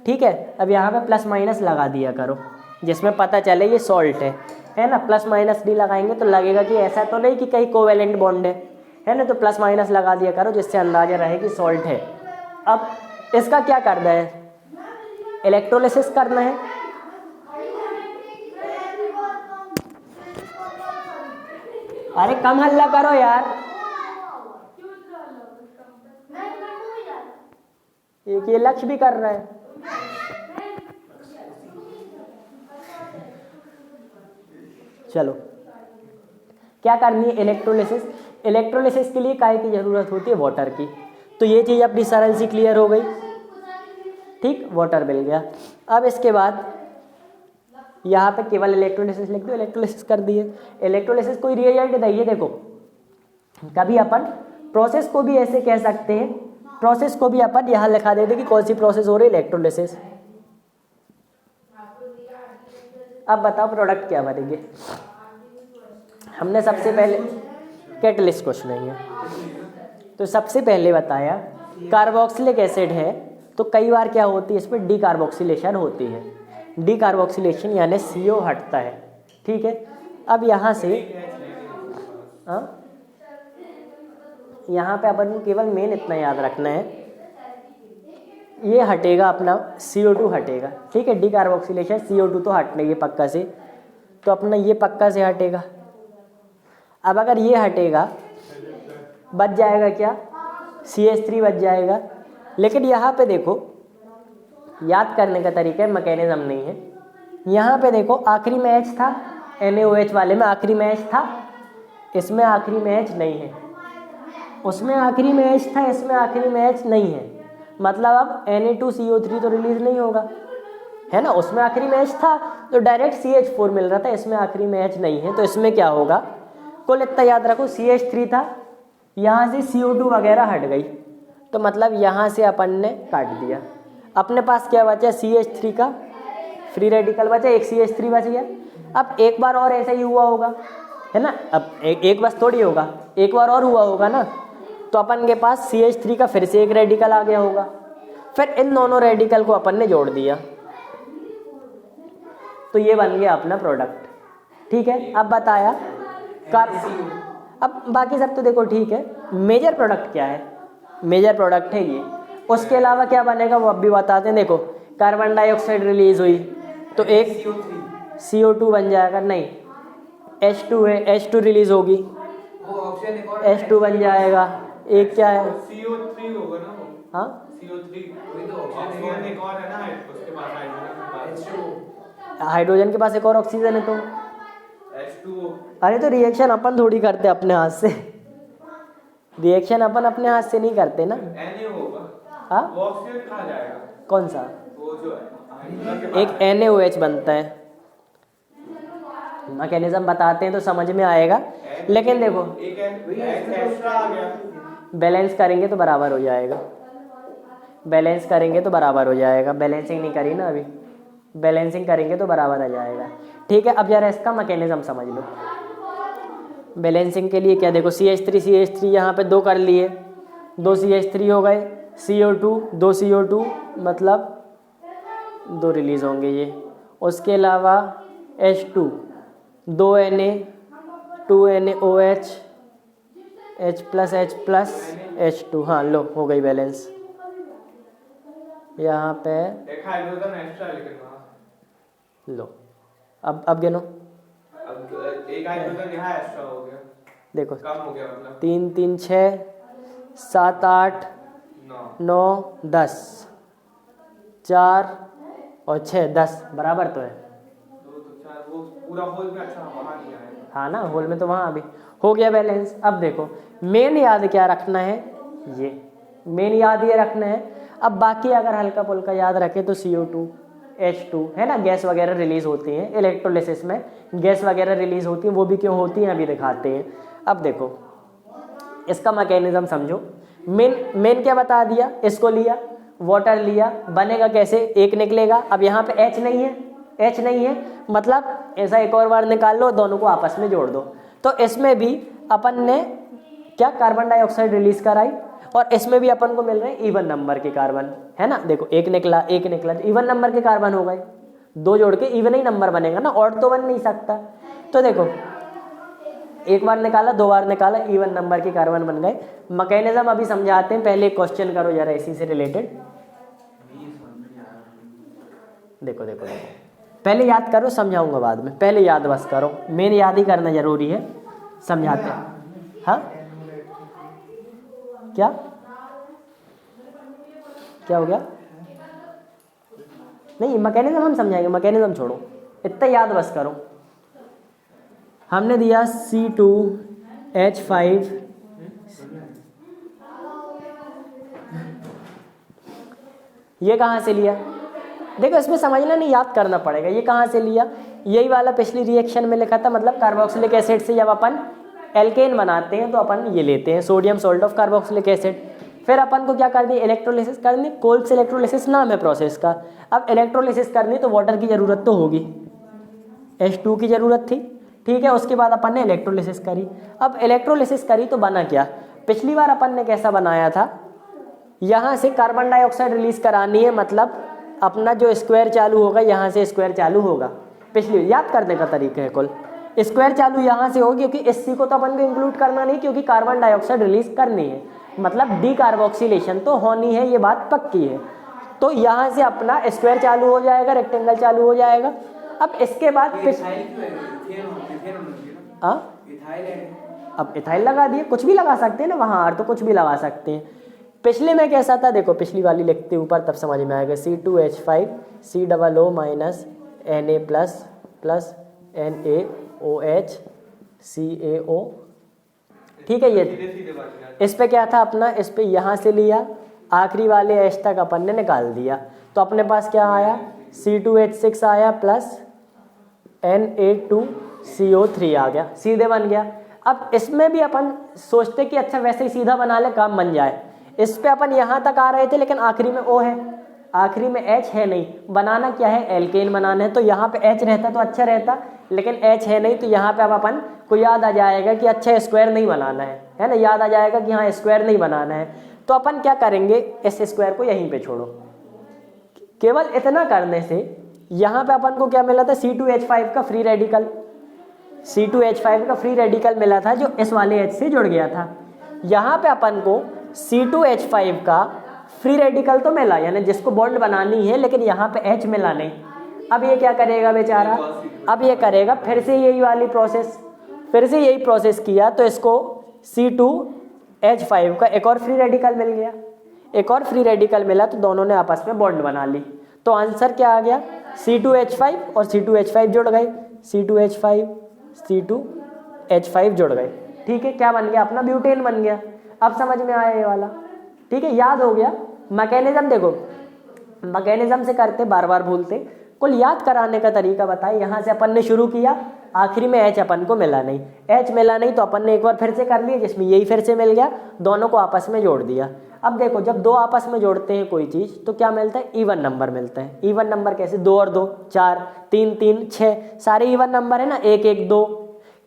ठीक है, अब यहाँ पे प्लस माइनस लगा दिया करो जिसमें पता चले ये सॉल्ट है ना। प्लस माइनस नहीं लगाएंगे तो लगेगा कि ऐसा तो नहीं कि कहीं कोवेलेंट बॉन्ड है ना, तो प्लस माइनस लगा दिया करो जिससे अंदाजा रहे कि सॉल्ट है। अब इसका क्या करना है? इलेक्ट्रोलिसिस करना है। अरे कम हल्ला करो यार, एक ये लक्ष्य भी कर रहा है। चलो क्या करनी है? इलेक्ट्रोलिसिस। इलेक्ट्रोलिसिस के लिए काय की जरूरत होती है? वाटर की। तो ये चीज़ अपनी सरल सी क्लियर हो गई। ठीक, वाटर मिल गया। अब इसके बाद यहाँ पे केवल इलेक्ट्रोलिसिस लिख दो, इलेक्ट्रोलिसिस कर दिए। इलेक्ट्रोलिसिस कोई रिएजेंट नहीं है। देखो कभी अपन प्रोसेस को भी ऐसे कह सकते हैं, प्रोसेस को भी अपन यहाँ लिखा देते कि कौन सी प्रोसेस हो रही है, इलेक्ट्रोलिसिस। अब बताओ प्रोडक्ट क्या बनेंगे? हमने सबसे पहले कैटलिस्ट कुछ नहीं है, तो सबसे पहले बताया कार्बोक्सिलिक एसिड है, तो कई बार क्या होती है इसमें डीकार्बोक्सिलेशन होती है। डीकार्बोक्सिलेशन यानी CO हटता है। ठीक है, अब यहाँ से यहाँ पे अपन को केवल मेन इतना याद रखना है, ये हटेगा अपना CO2 हटेगा। ठीक है, डीकार्बोक्सिलेशन CO2 तो हटना ही है पक्का से, तो अपना ये पक्का से हटेगा। अब अगर ये हटेगा बच जाएगा क्या? CH3 बच जाएगा। लेकिन यहाँ पे देखो याद करने का तरीका है, मैकेनिज्म नहीं है। यहाँ पे देखो आखिरी मैच था NaOH वाले में, आखिरी मैच था, इसमें आखिरी मैच नहीं है। उसमें आखिरी मैच था, इसमें आखिरी मैच नहीं है। मतलब अब Na2CO3 तो रिलीज नहीं होगा, है ना, उसमें आखिरी में H था तो डायरेक्ट CH4 मिल रहा था, इसमें आखिरी में H नहीं है, तो इसमें क्या होगा, कुल इतना याद रखो CH3 था, यहाँ से CO2 वगैरह हट गई, तो मतलब यहाँ से अपन ने काट दिया। अपने पास क्या बचा, CH3 का फ्री रेडिकल बचा, एक CH3 बच गया। अब एक बार और ऐसा ही हुआ होगा, है ना, अब एक बस थोड़ी होगा, एक बार और हुआ होगा ना, तो अपन के पास CH3 का फिर से एक रेडिकल आ गया होगा, फिर इन दोनों रेडिकल को अपन ने जोड़ दिया, तो ये बन गया अपना प्रोडक्ट। ठीक है, अब बताया अब बाकी सब तो देखो ठीक है, मेजर प्रोडक्ट क्या है, मेजर प्रोडक्ट है ये, उसके अलावा क्या बनेगा वो अब भी बताते हैं। देखो कार्बन डाइऑक्साइड रिलीज हुई तो एक CO2 बन जाएगा, नहीं H2 है, H2 रिलीज होगी, वो ऑप्शन एक और H2 बन जाएगा, एक क्या है, CO3 होगा ना वो, हाँ CO3 वही तो ऑप्शन ऑक्सीजन एक और है ना, उसके पास हाइड्रोजन के पास हाइड्रोजन के पास एक और ऑक्सीजन है, तो H2O। अरे तो रिएक्शन अपन थोड़ी करते अपने हाथ से, रिएक्शन अपन अपने हाथ से नहीं करते ना। Na होगा, हाँ वो ऑक्सीजन कहाँ जाएगा, कौन सा, वो जो हाइड्रोजन के एक NaOH बनता है, मैकेनिज्म बताते हैं तो समझ में आएगा, लेकिन देखो एक एक्स्ट्रा आ गया, बैलेंस करेंगे तो बराबर हो जाएगा, बैलेंस करेंगे तो बराबर हो जाएगा, बैलेंसिंग नहीं करी ना अभी, बैलेंसिंग करेंगे तो बराबर आ जाएगा। ठीक है, अब जरा इसका मैकेनिज्म समझ लो। बैलेंसिंग के लिए क्या, देखो CH3 यहाँ पे 2 कर लिए, 2 CH3 हो गए, CO2 2 CO2 मतलब 2 रिलीज होंगे ये, उसके अलावा H2 2 Na 2 NaOH H+, हाँ लो हो गई बैलेंस। यहाँ पे एक हाइड्रोजन एक्स्ट्रा, लेकिन वहाँ लो, अब गिनो, अब एक हाइड्रोजन यहाँ एक्स्ट्रा हो गया, देखो कम हो गया, मतलब 3 3 6 7 8 9 9 10 4 और 6 10 बराबर तो है, 2 तो 4, वो पूरा होल में अच्छा वहाँ नहीं आएगा। हाँ ना, होल में तो वहाँ अभी हो गया बैलेंस। अब देखो मेन याद क्या रखना है, ये मेन याद ये रखना है। अब बाकी अगर हल्का फुल्का याद रखे तो CO2 H2 है ना, गैस वगैरह रिलीज होती हैं इलेक्ट्रोलिसिस में, गैस वगैरह रिलीज होती हैं, वो भी क्यों होती हैं अभी दिखाते हैं। अब देखो इसका मैकेनिज्म समझो, मेन क्या बता दिया, इसको लिया वाटर लिया, बनेगा कैसे, एक निकलेगा, अब यहाँ पे H नहीं है मतलब ऐसा एक और बार निकाल लो, दोनों को आपस में जोड़ दो, तो इसमें भी अपन ने क्या कार्बन डाइऑक्साइड रिलीज कराई, और इसमें भी अपन को मिल रहे हैं इवन नंबर के कार्बन, है ना, देखो एक निकला इवन नंबर के कार्बन हो गए, 2 जोड़ के इवन ही नंबर बनेगा ना, और तो बन नहीं सकता। तो देखो एक बार निकाला, 2 बार निकाला, इवन नंबर के कार्बन बन गए। मैकेनिज्म अभी समझाते हैं, पहले क्वेश्चन करो जरा इसी से रिलेटेड। देखो पहले याद करो, समझाऊंगा बाद में, पहले याद बस करो, मेन याद ही करना जरूरी है, समझाते हैं। हाँ क्या हो गया, नहीं मैकेनिज्म हम समझाएंगे, मैकेनिज्म छोड़ो, इतना याद बस करो। हमने दिया C2H5 ये कहाँ से लिया, देखो इसमें समझना नहीं, याद करना पड़ेगा, ये कहाँ से लिया, यही वाला पिछली रिएक्शन में लिखा था, मतलब कार्बोक्सिलिक एसिड से जब अपन एल्केन बनाते हैं तो अपन ये लेते हैं sodium salt of carboxylic acid, फिर अपन को क्या करनी है, इलेक्ट्रोलिसिस करनी, कोल्ब्स इलेक्ट्रोलिसिस नाम है प्रोसेस का। अब इलेक्ट्रोलिसिस करनी तो वाटर की ज़रूरत तो होगी, H2 की ज़रूरत थी, ठीक है, उसके बाद अपन ने इलेक्ट्रोलिसिस करी। अब इलेक्ट्रोलिसिस करी तो बना क्या, पिछली बार अपन ने कैसा बनाया था, यहाँ से कार्बन डाइऑक्साइड रिलीज करानी है, मतलब अपना जो स्क्वायर चालू होगा यहाँ से स्क्वायर चालू होगा, पिछली याद करने का तरीका है, कुल स्क्वायर चालू यहाँ से होगी, क्योंकि इस C को तो अपन को इंक्लूड करना नहीं, क्योंकि कार्बन डाइऑक्साइड रिलीज करनी है, मतलब डीकार्बोक्सिलेशन तो होनी है, ये बात पक्की है। तो यहाँ से अपना स्क्वायर चालू हो जाएगा, रेक्टेंगल चालू हो जाएगा। अब इसके बाद अब इथाइल लगा दिए, कुछ भी लगा सकते हैं ना वहाँ, और तो कुछ भी लगा सकते हैं। पिछले में कैसा था, देखो पिछली वाली लिखते ऊपर तब समझ में आएगा, C2H5 COO minus Na plus NaOH CaO, ठीक है। ये इस पे क्या था अपना, इस पे यहाँ से लिया, आखिरी वाले H तक अपन ने निकाल दिया, तो अपने पास क्या आया C2H6 आया प्लस Na2CO3 आ गया, सीधे बन गया। अब इसमें भी अपन सोचते कि अच्छा वैसे ही सीधा बना ले, काम बन जाए। इस पे अपन यहाँ तक आ रहे थे, लेकिन आखिरी में O है, आखिरी में H है नहीं। बनाना क्या है, एल्केन बनाना है, तो यहाँ पे H रहता तो अच्छा रहता, लेकिन H है नहीं, तो यहाँ पे अब अपन को याद आ जाएगा कि अच्छा स्क्वायर नहीं बनाना है ना, याद आ जाएगा कि हाँ स्क्वायर नहीं बनाना है। तो अपन क्या करेंगे, इस स्क्वायर को यहीं पे छोड़ो। केवल इतना करने से यहाँ पे अपन को क्या मिला था, C2H5 का फ्री रेडिकल, C2H5 का फ्री रेडिकल मिला था जो इस वाले H से जुड़ गया था। यहाँ पे अपन को C2H5 का फ्री रेडिकल तो मिला, यानी जिसको बॉन्ड बनानी है, लेकिन यहाँ पे H मिला नहीं। अब ये क्या करेगा बेचारा, अब ये करेगा फिर से यही वाली प्रोसेस, फिर से यही प्रोसेस किया, तो इसको C2H5 का एक और फ्री रेडिकल मिल गया, एक और फ्री रेडिकल मिला, तो दोनों ने आपस में बॉन्ड बना ली। तो आंसर क्या आ गया, C2H5 और C2H5 जुड़ गए, C2H5 जुड़ गए। ठीक है, क्या बन गया अपना, ब्यूटेन बन गया। अब समझ में आया ये वाला, ठीक है, याद हो गया। मैकेनिज्म देखो, मैकेनिज्म से करते बार बार भूलते, कुल याद कराने का तरीका बताए। यहाँ से अपन ने शुरू किया, आखिरी में H अपन को मिला नहीं, H मिला नहीं तो अपन ने एक बार फिर से कर लिया, जिसमें यही फिर से मिल गया, दोनों को आपस में जोड़ दिया। अब देखो, जब दो आपस में जोड़ते हैं कोई चीज़ तो क्या मिलता है, इवन नंबर मिलता है। इवन नंबर कैसे, 2 और 2 4, 3 3 6, सारे इवन नंबर है ना, 1 1 2,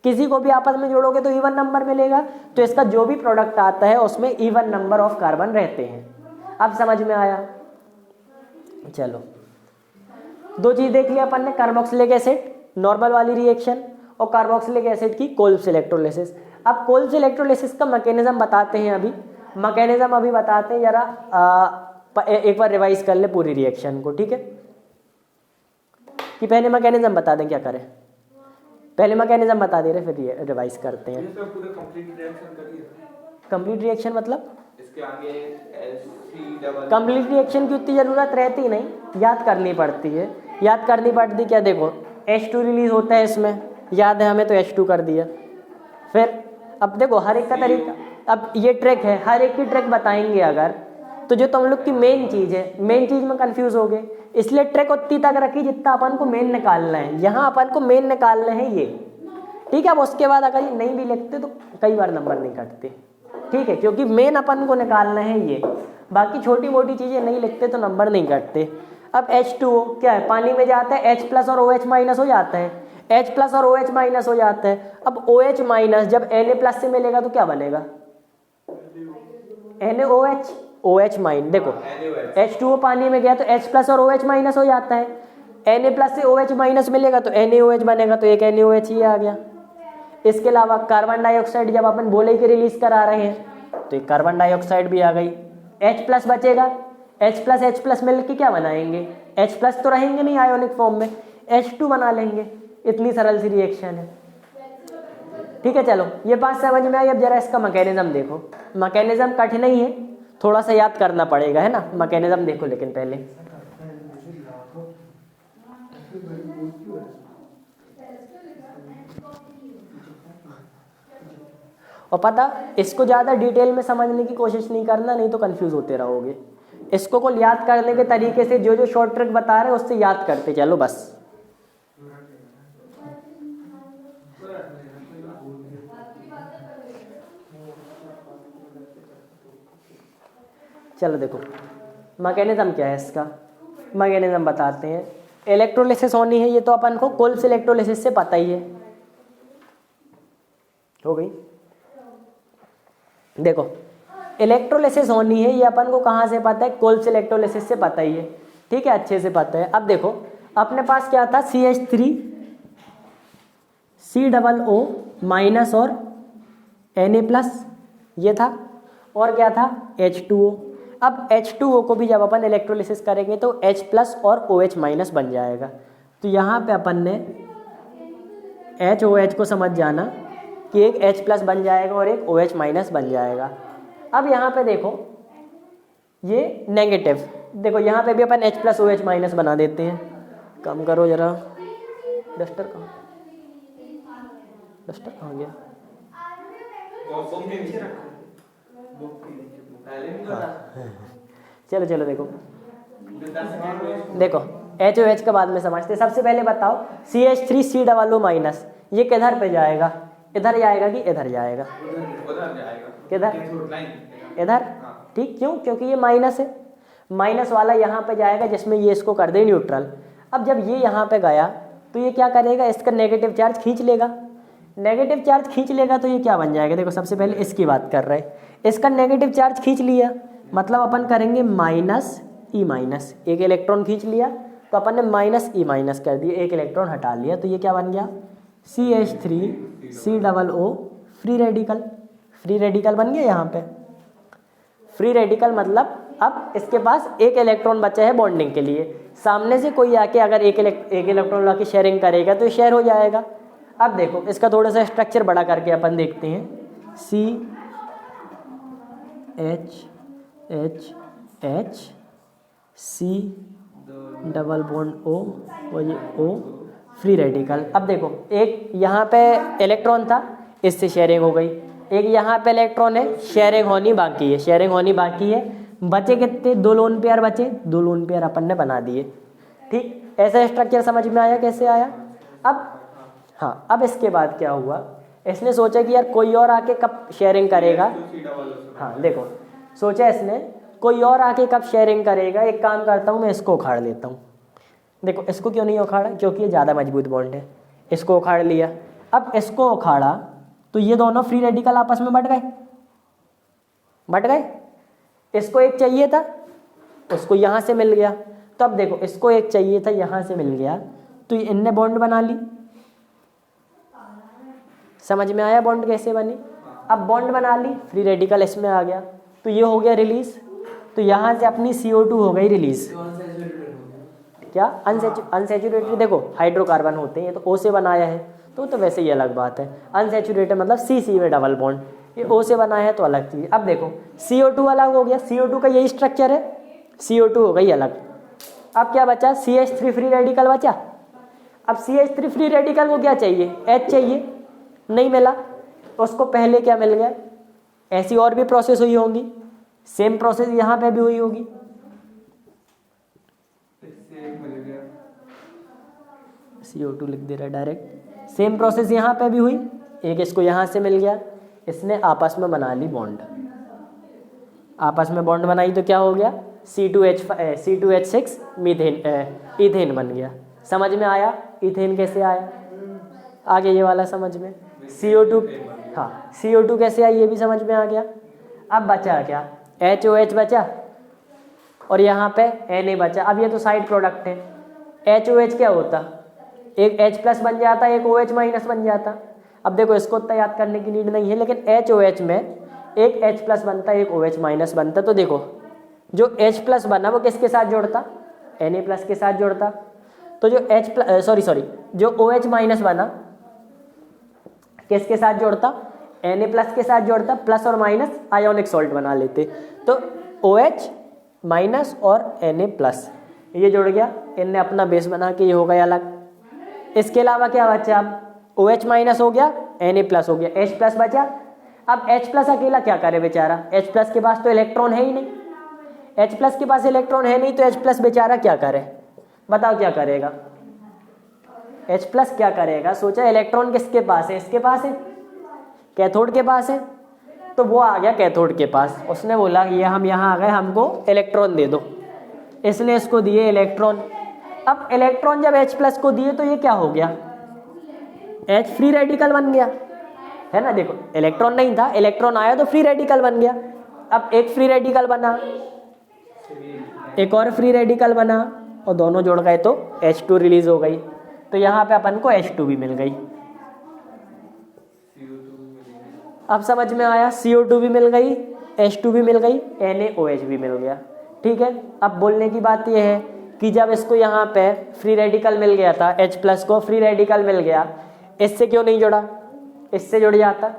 किसी को भी आपस में जोड़ोगे तो इवन नंबर मिलेगा। तो इसका जो भी प्रोडक्ट आता है उसमें इवन नंबर ऑफ कार्बन रहते हैं। अब समझ में आया। चलो, दो चीज देख लिया अपन ने, कार्बोक्सिलिक एसिड नॉर्मल वाली रिएक्शन और कार्बोक्सिलिक एसिड की कोल्ब्स इलेक्ट्रोलिसिस। अब कोल्ब्स इलेक्ट्रोलिसिस का मैकेनिज्म बताते हैं, अभी मैकेनिज्म अभी बताते हैं जरा। एक बार रिवाइज कर ले पूरी रिएक्शन को, ठीक है, कि पहले मैकेनिज्म बता दें क्या करें, पहले मैकेनिज्म बता दे रहे फिर रिवाइज करते हैं। पूरे कंप्लीट रिएक्शन करिए। कंप्लीट रिएक्शन मतलब इसके आगे H3 कंप्लीट रिएक्शन की उतनी ज़रूरत रहती नहीं, याद करनी पड़ती है, याद करनी पड़ती क्या, देखो H2 रिलीज होता है इसमें, याद है हमें, तो H2 कर दिया। फिर अब देखो हर एक का तरीका, अब ये ट्रिक है, हर एक की ट्रिक बताएंगे अगर, तो जो तुम लोग की मेन चीज़ है, मेन चीज़ में कंफ्यूज हो गए, इसलिए ट्रिक उतनी तक रखी जितना अपन को मेन निकालना है। यहाँ अपन को मेन निकालना है ये, ठीक है। अब उसके बाद अगर ये नहीं भी लिखते तो कई बार नंबर नहीं कटते, ठीक है, क्योंकि मेन अपन को निकालना है ये, बाकी छोटी मोटी चीज़ें नहीं लिखते तो नंबर नहीं कटते। अब H2O क्या है, पानी में जाता है, H प्लस और OH माइनस हो जाता है, H प्लस और OH माइनस हो जाता है। अब OH माइनस जब Na प्लस से मिलेगा तो क्या बनेगा, NaOH, OH माइनस, देखो H2O पानी में गया तो H प्लस और OH माइनस हो जाता है, Na प्लस से OH माइनस मिलेगा तो NaOH बनेगा, तो एक NaOH ही आ गया। इसके अलावा कार्बन डाइऑक्साइड जब अपन बोले कि रिलीज करा रहे हैं तो एक कार्बन डाइऑक्साइड भी आ गई, H प्लस बचेगा, H प्लस मिल के क्या बनाएंगे, H प्लस तो रहेंगे नहीं आयोनिक फॉर्म में, H2 बना लेंगे। इतनी सरल सी रिएक्शन है, ठीक है। चलो ये बात समझ में आई। अब जरा इसका मैकेनिज्म देखो, मैकेनिज्म कठिन ही है, थोड़ा सा याद करना पड़ेगा, है ना। मैकेनिज्म देखो लेकिन पहले, और पता इसको ज़्यादा डिटेल में समझने की कोशिश नहीं करना, नहीं तो कंफ्यूज होते रहोगे। इसको को याद करने के तरीके से जो जो शॉर्ट ट्रिक बता रहे हैं उससे याद करते चलो बस। चलो देखो मैकेनिज्म क्या है इसका, मैकेनिज्म बताते हैं। इलेक्ट्रोलिसिस होनी है, ये तो अपन को कोल्ब्स इलेक्ट्रोलिसिस से पता ही है, हो गई। देखो इलेक्ट्रोलिसिस होनी है, ये अपन को कहाँ से पता है, कोल्ब्स इलेक्ट्रोलिसिस से पता ही है, ठीक है, अच्छे से पता है। अब देखो अपने पास क्या था, CH3 COO माइनस और Na प्लस ये था, और क्या था H2O। अब H2O को भी जब अपन इलेक्ट्रोलिसिस करेंगे तो H प्लस और OH माइनस बन जाएगा। तो यहाँ पे अपन ने HOH को समझ जाना कि एक H प्लस बन जाएगा और एक OH माइनस बन जाएगा। अब यहाँ पे देखो ये नेगेटिव, देखो यहाँ पे भी अपन H प्लस OH माइनस बना देते हैं। कम करो जरा, डस्टर कहाँ, डस्टर कहाँ गया, चलो चलो देखो देखो HOH के बाद में समझते। सबसे पहले बताओ CH3COO माइनस ये किधर पे जाएगा, इधर जाएगा कि इधर जाएगा? उधर जाएगा। किधर? लाइन इधर। हाँ। ठीक, क्यों? क्योंकि ये माइनस है, माइनस वाला यहाँ पे जाएगा जिसमें ये इसको कर दे न्यूट्रल। अब जब ये यहाँ पे गया तो ये क्या करेगा, इसका नेगेटिव चार्ज खींच लेगा। नेगेटिव चार्ज खींच लेगा तो ये क्या बन जाएगा, देखो सबसे पहले इसकी बात कर रहे हैं, इसका नेगेटिव चार्ज खींच लिया मतलब अपन करेंगे माइनस ई माइनस, एक इलेक्ट्रॉन खींच लिया तो अपन ने माइनस ई माइनस कर दिया, एक इलेक्ट्रॉन हटा लिया तो ये क्या बन गया CH3COO free radical. Free radical बन गया यहाँ पे। फ्री रेडिकल मतलब अब इसके पास एक इलेक्ट्रॉन बचा है बॉन्डिंग के लिए, सामने से कोई आके अगर एक इलेक्ट्रॉन लाके शेयरिंग करेगा तो शेयर हो जाएगा। अब देखो इसका थोड़ा सा स्ट्रक्चर बड़ा करके अपन देखते हैं, CH C double bond O और ये O फ्री रेडिकल। अब देखो एक यहाँ पे इलेक्ट्रॉन था, इससे शेयरिंग हो गई, एक यहाँ पे इलेक्ट्रॉन है, शेयरिंग होनी बाकी है, शेयरिंग होनी बाकी है। बचे कितने, 2 लोन पेयर बचे, 2 लोन पेयर अपन ने बना दिए। ठीक, ऐसा स्ट्रक्चर समझ में आया कैसे आया? अब हाँ, अब इसके बाद क्या हुआ, इसने सोचा कि यार कोई और आके कब शेयरिंग करेगा। हाँ देखो सोचा इसने कोई और आके कब शेयरिंग करेगा, एक काम करता हूँ मैं इसको उखाड़ लेता हूँ। देखो इसको क्यों नहीं उखाड़ा, क्योंकि ये ज़्यादा मजबूत बॉन्ड है, इसको उखाड़ लिया। अब इसको उखाड़ा तो ये दोनों फ्री रेडिकल आपस में बट गए। इसको एक चाहिए था, उसको यहाँ से मिल गया। तो अब देखो इसको एक चाहिए था, यहाँ से मिल गया तो ये इनने बॉन्ड बना ली। समझ में आया बॉन्ड कैसे बनी? अब बॉन्ड बना ली, फ्री रेडिकल इसमें आ गया तो ये हो गया रिलीज। तो यहाँ से अपनी CO2 हो गई रिलीज। क्या अनसैचुरेटेड? देखो हाइड्रोकार्बन होते हैं, ये तो O से बनाया है तो वैसे ही अलग बात है। अनसैचुरेटेड मतलब C में डबल बॉन्ड, ये O से बनाया है तो अलग चीज़। अब देखो CO2 अलग हो गया, CO2 का यही स्ट्रक्चर है, CO2 हो गई अलग। अब क्या बचा, CH3 फ्री रेडिकल बचा। अब CH3 फ्री रेडिकल को क्या चाहिए, H चाहिए, नहीं मिला, उसको पहले क्या मिल गया। ऐसी और भी प्रोसेस हुई होंगी, सेम प्रोसेस यहाँ पे भी हुई होगी। CO2 लिख दे रहा है डायरेक्ट, सेम प्रोसेस यहाँ पे भी हुई। एक इसको यहाँ से मिल गया, इसने आपस में बना ली बॉन्ड, आपस में बॉन्ड बनाई तो क्या हो गया C2H6 मीथेन, इथेन बन गया। समझ में आया इथेन कैसे आया? आगे ये वाला समझ में। CO2, हाँ CO2 कैसे आई ये भी समझ में आ गया। अब बचा क्या, HOH बचा और यहाँ पे Na बचा। अब ये तो साइड प्रोडक्ट है, HOH क्या होता, एक H+ बन जाता, एक OH- बन जाता। अब देखो इसको उतना याद करने की नीड नहीं है, लेकिन HOH में एक H+ बनता, एक OH- बनता। तो देखो जो H+ बना वो किसके साथ जोड़ता, Na+ के साथ जोड़ता। तो जो जो OH- बना किसके साथ जोड़ता, Na+ के साथ जोड़ता, प्लस और माइनस आयोनिक सॉल्ट बना लेते। तो OH- और Na+ ये जुड़ गया, इनने अपना बेस बना के ये हो गया अलग। इसके अलावा क्या बचा, अब OH- हो गया, Na+ हो गया, H+ बचा। अब H+ अकेला क्या करे बेचारा, H+ के पास तो इलेक्ट्रॉन है ही नहीं, H+ के पास इलेक्ट्रॉन है नहीं तो H+ बेचारा क्या करे, बताओ क्या करेगा। H+ क्या करेगा, सोचा इलेक्ट्रॉन किसके पास है, इसके पास है, कैथोड के पास है। तो वो आ गया कैथोड के पास, उसने बोला ये हम यहाँ आ गए, हमको इलेक्ट्रॉन दे दो। इसने इसको दिए इलेक्ट्रॉन। अब इलेक्ट्रॉन जब H+ को दिए तो ये क्या हो गया, H फ्री रेडिकल बन गया, है ना। देखो इलेक्ट्रॉन नहीं था, इलेक्ट्रॉन आया तो फ्री रेडिकल बन गया। अब एक फ्री रेडिकल बना, एक और फ्री रेडिकल बना और दोनों जुड़ गए तो H2 रिलीज हो गई। तो यहाँ पे अपन को H2 भी मिल गई। अब समझ में आया, CO2 भी मिल गई, H2 भी मिल गई, NaOH भी मिल गया। ठीक है, अब बोलने की बात यह है कि जब इसको यहाँ पे फ्री रेडिकल मिल गया था, H+ को फ्री रेडिकल मिल गया, इससे क्यों नहीं जुड़ा, इससे जुड़ जाता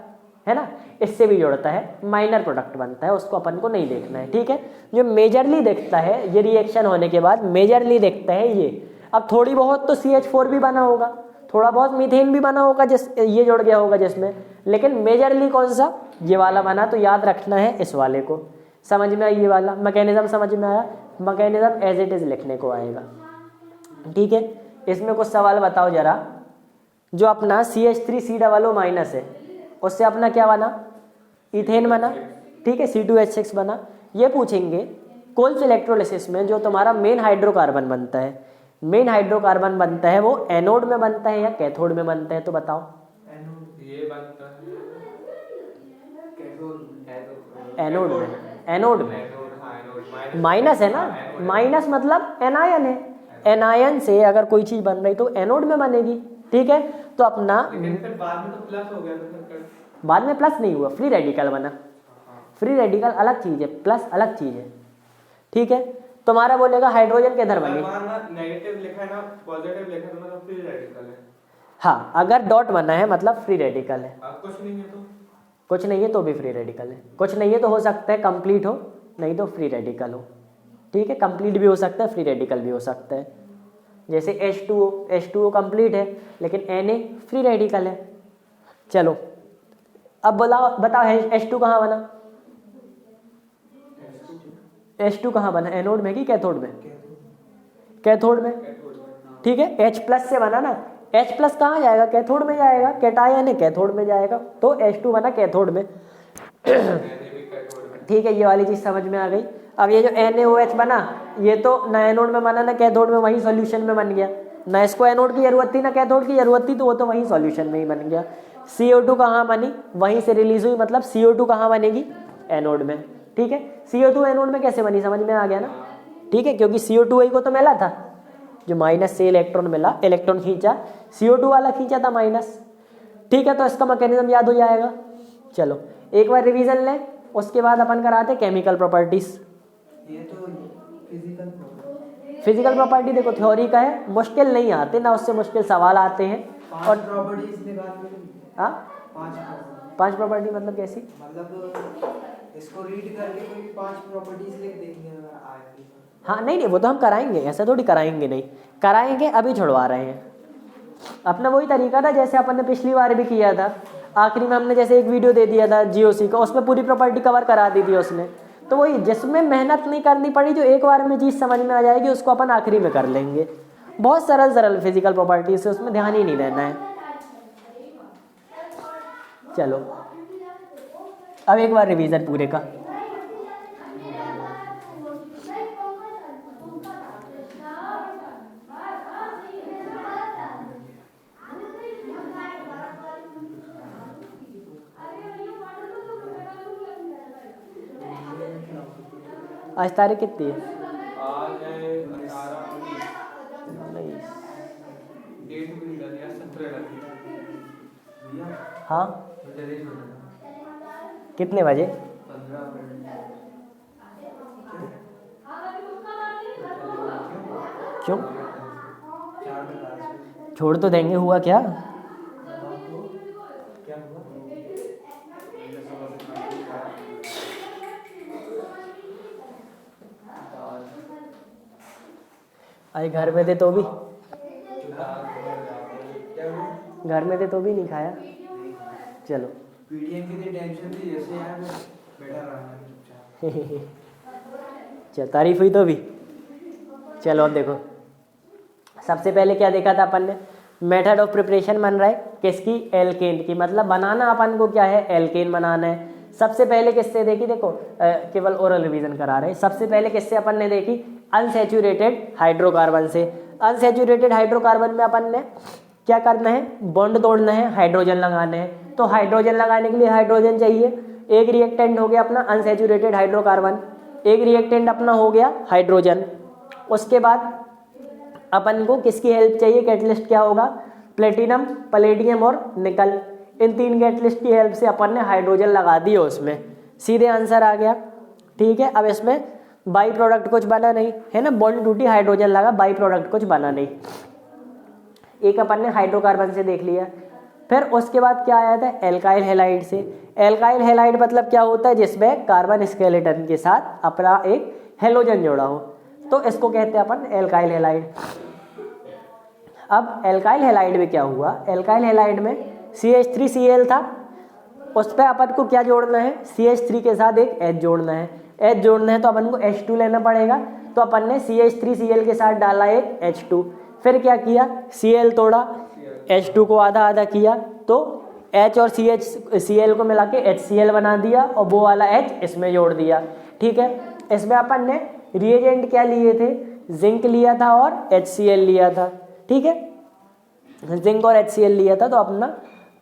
है ना, इससे भी जुड़ता है, माइनर प्रोडक्ट बनता है, उसको अपन को नहीं देखना है। ठीक है, जो मेजरली दिखता है ये रिएक्शन होने के बाद मेजरली दिखता है ये। अब थोड़ी बहुत तो CH4 भी बना होगा, थोड़ा बहुत मीथेन भी बना होगा, जिस ये जुड़ गया होगा जिसमें, लेकिन मेजरली कौन सा, ये वाला बना। तो याद रखना है इस वाले को। समझ में आई ये वाला मैकेनिज्म, समझ में आया। मैकेनिज्म एज इट इज लिखने को आएगा, ठीक है, इसमें कुछ सवाल बताओ जरा। जो अपना CH3COO माइनस है उससे अपना क्या बना, इथेन बना, ठीक है, C2H6 बना। ये पूछेंगे कोल्स इलेक्ट्रोलिसिस में जो तुम्हारा मेन हाइड्रोकार्बन बनता है, मेन हाइड्रोकार्बन बनता है वो एनोड में बनता है या कैथोड में बनता है, तो बताओ। ये बनता है एनोड में, एनोड में एनोड, माइनस है ना, माइनस मतलब एनायन है, एनायन से अगर कोई चीज बन रही तो एनोड में बनेगी, ठीक है। तो अपना लेकिन फिर बाद में तो प्लस हो गया तो फिर बाद में प्लस नहीं हुआ, फ्री रेडिकल बना। फ्री रेडिकल अलग चीज है, प्लस अलग चीज है, ठीक है। तुम्हारा बोलेगा हाइड्रोजन किधर बनी, नेगेटिव लिखा है ना पॉजिटिव लिखा है मतलब फ्री रेडिकल है। हाँ, अगर डॉट बना है मतलब फ्री रेडिकल है, कुछ नहीं है तो कुछ नहीं है तो भी फ्री रेडिकल है, कुछ नहीं है तो हो सकता है कंप्लीट हो, नहीं तो फ्री रेडिकल हो, ठीक है। कंप्लीट भी हो सकता है, फ्री रेडिकल भी हो सकता है। जैसे H2O कंप्लीट है लेकिन Na फ्री रेडिकल है। चलो अब बताओ H2 कहाँ बना, H2 कहाँ बना, एनोड में कि कैथोड में, कैथोड में, ठीक है। H+ से बना ना, H+ कहाँ जाएगा, कैथोड में जाएगा, कैटायन है कैथोड में जाएगा, तो H2 बना कैथोड में, ठीक है। ये वाली चीज समझ में आ गई। अब ये जो NaOH बना ये तो ना एनोड में बना ना कैथोड में, वही सॉल्यूशन में बन गया, ना इसको एनोड की जरूरत थी ना कैथोड की जरूरत थी, तो वो तो वही सॉल्यूशन में ही बन गया। CO2 कहाँ बनी, वहीं से रिलीज हुई, मतलब CO2 कहाँ बनेगी, एनोड में, ठीक है। CO2 एनोड में कैसे बनी, समझ में आ गया ना, ठीक है, क्योंकि CO2 को तो मिला था, जो माइनस से इलेक्ट्रॉन मिला, इलेक्ट्रॉन खींचा, CO2 वाला खींचा था माइनस, ठीक है। तो इसका मैकेनिज्म याद हो जाएगा। चलो एक बार रिवीजन लें, उसके बाद अपन कराते केमिकल प्रॉपर्टीज। ये तो फिजिकल प्रॉपर्टी देखो थ्योरी का है, मुश्किल नहीं आते ना, उससे मुश्किल सवाल आते हैं। और प्रॉपर्टीज निकाल के, हाँ, 5 प्रॉपर्टी मतलब कैसी, मतलब इसको रीड करके कोई 5 प्रॉपर्टीज लिख देंगे अगर आएगी तो। हाँ नहीं वो तो हम कराएंगे, ऐसा थोड़ी कराएंगे, नहीं कराएंगे, अभी छुड़वा रहे हैं। अपना वही तरीका था जैसे अपन ने पिछली बार भी किया था, आखिरी में हमने जैसे एक वीडियो दे दिया था GOC का, उसमें पूरी प्रॉपर्टी कवर करा दी थी उसने। तो वही जिसमें मेहनत नहीं करनी पड़ी, जो एक बार में चीज़ समझ में आ जाएगी उसको अपन आखिरी में कर लेंगे। बहुत सरल सरल फिजिकल प्रॉपर्टी से, उसमें ध्यान ही नहीं देना है। चलो अब एक बार रिवीजन पूरे का। आज तारीख कितनी है, आज है 18 नहीं, डेट भी नहीं डाली यार, 17 डाली। हाँ कितने बजे, 15 मिनट। क्यों 4 क्लास छोड़ तो देंगे, हुआ क्या, क्या हुआ? अरे घर में थे तो भी, क्या हुआ? घर में थे तो भी नहीं खाया। चलो पीटीएम की थी टेंशन थी, जैसे यार बैठा रहा चुपचाप। चल तारीफ हुई तो भी। चलो अब देखो, सबसे पहले क्या देखा था अपन ने, मेथड ऑफ प्रिपरेशन बन रहा है किसकी, एल्केन की, मतलब बनाना अपन को क्या है, एल्केन बनाना है। सबसे पहले किससे देखी, देखो केवल ओरल रिवीजन करा रहे हैं। सबसे पहले किससे अपन ने देखी, अनसैचुरेटेड हाइड्रोकार्बन से। अनसैचुरेटेड हाइड्रोकार्बन में अपन ने क्या करना है, बॉन्ड तोड़ना है, हाइड्रोजन लगाने हैं। तो हाइड्रोजन लगाने के लिए हाइड्रोजन चाहिए। एक रिएक्टेंट हो गया अपना अनसैचुरेटेड हाइड्रोकार्बन, एक रिएक्टेंट अपना हो गया हाइड्रोजन। उसके बाद अपन को किसकी हेल्प चाहिए, कैटलिस्ट क्या होगा, प्लेटिनम, पैलेडियम और निकल। इन 3 कैटलिस्ट की हेल्प से अपन ने हाइड्रोजन लगा दिया उसमें, सीधे आंसर आ गया। ठीक है, अब इसमें बाई प्रोडक्ट कुछ बना नहीं है ना, बॉन्ड टूटी हाइड्रोजन लगा, बाई प्रोडक्ट कुछ बना नहीं। एक अपन ने हाइड्रोकार्बन से देख लिया। फिर उसके बाद क्या आया था, एल्काइल हैलाइड से। एल्काइल हैलाइड मतलब क्या होता है, जिसमें कार्बन स्केलेटन के साथ अपना एक हेलोजन जोड़ा हो, तो इसको कहते हैं अपन एल्काइल हैलाइड। अब एल्काइल हैलाइड में क्या हुआ, एल्काइल हैलाइड में CH3Cl था, उस पर अपन को क्या जोड़ना है, CH3 के साथ एक H जोड़ना है। H जोड़ना है तो अपन को H2 लेना पड़ेगा, तो अपन ने CH3Cl के साथ डाला एक H2। फिर क्या किया, Cl तोड़ा, H2 को आधा आधा किया, तो H और Cl को मिला के HCl बना दिया और वो वाला H इसमें जोड़ दिया। ठीक है, इसमें अपन ने रिएजेंट क्या लिए थे, जिंक लिया था और HCl लिया था। ठीक है, जिंक और HCl लिया था तो अपना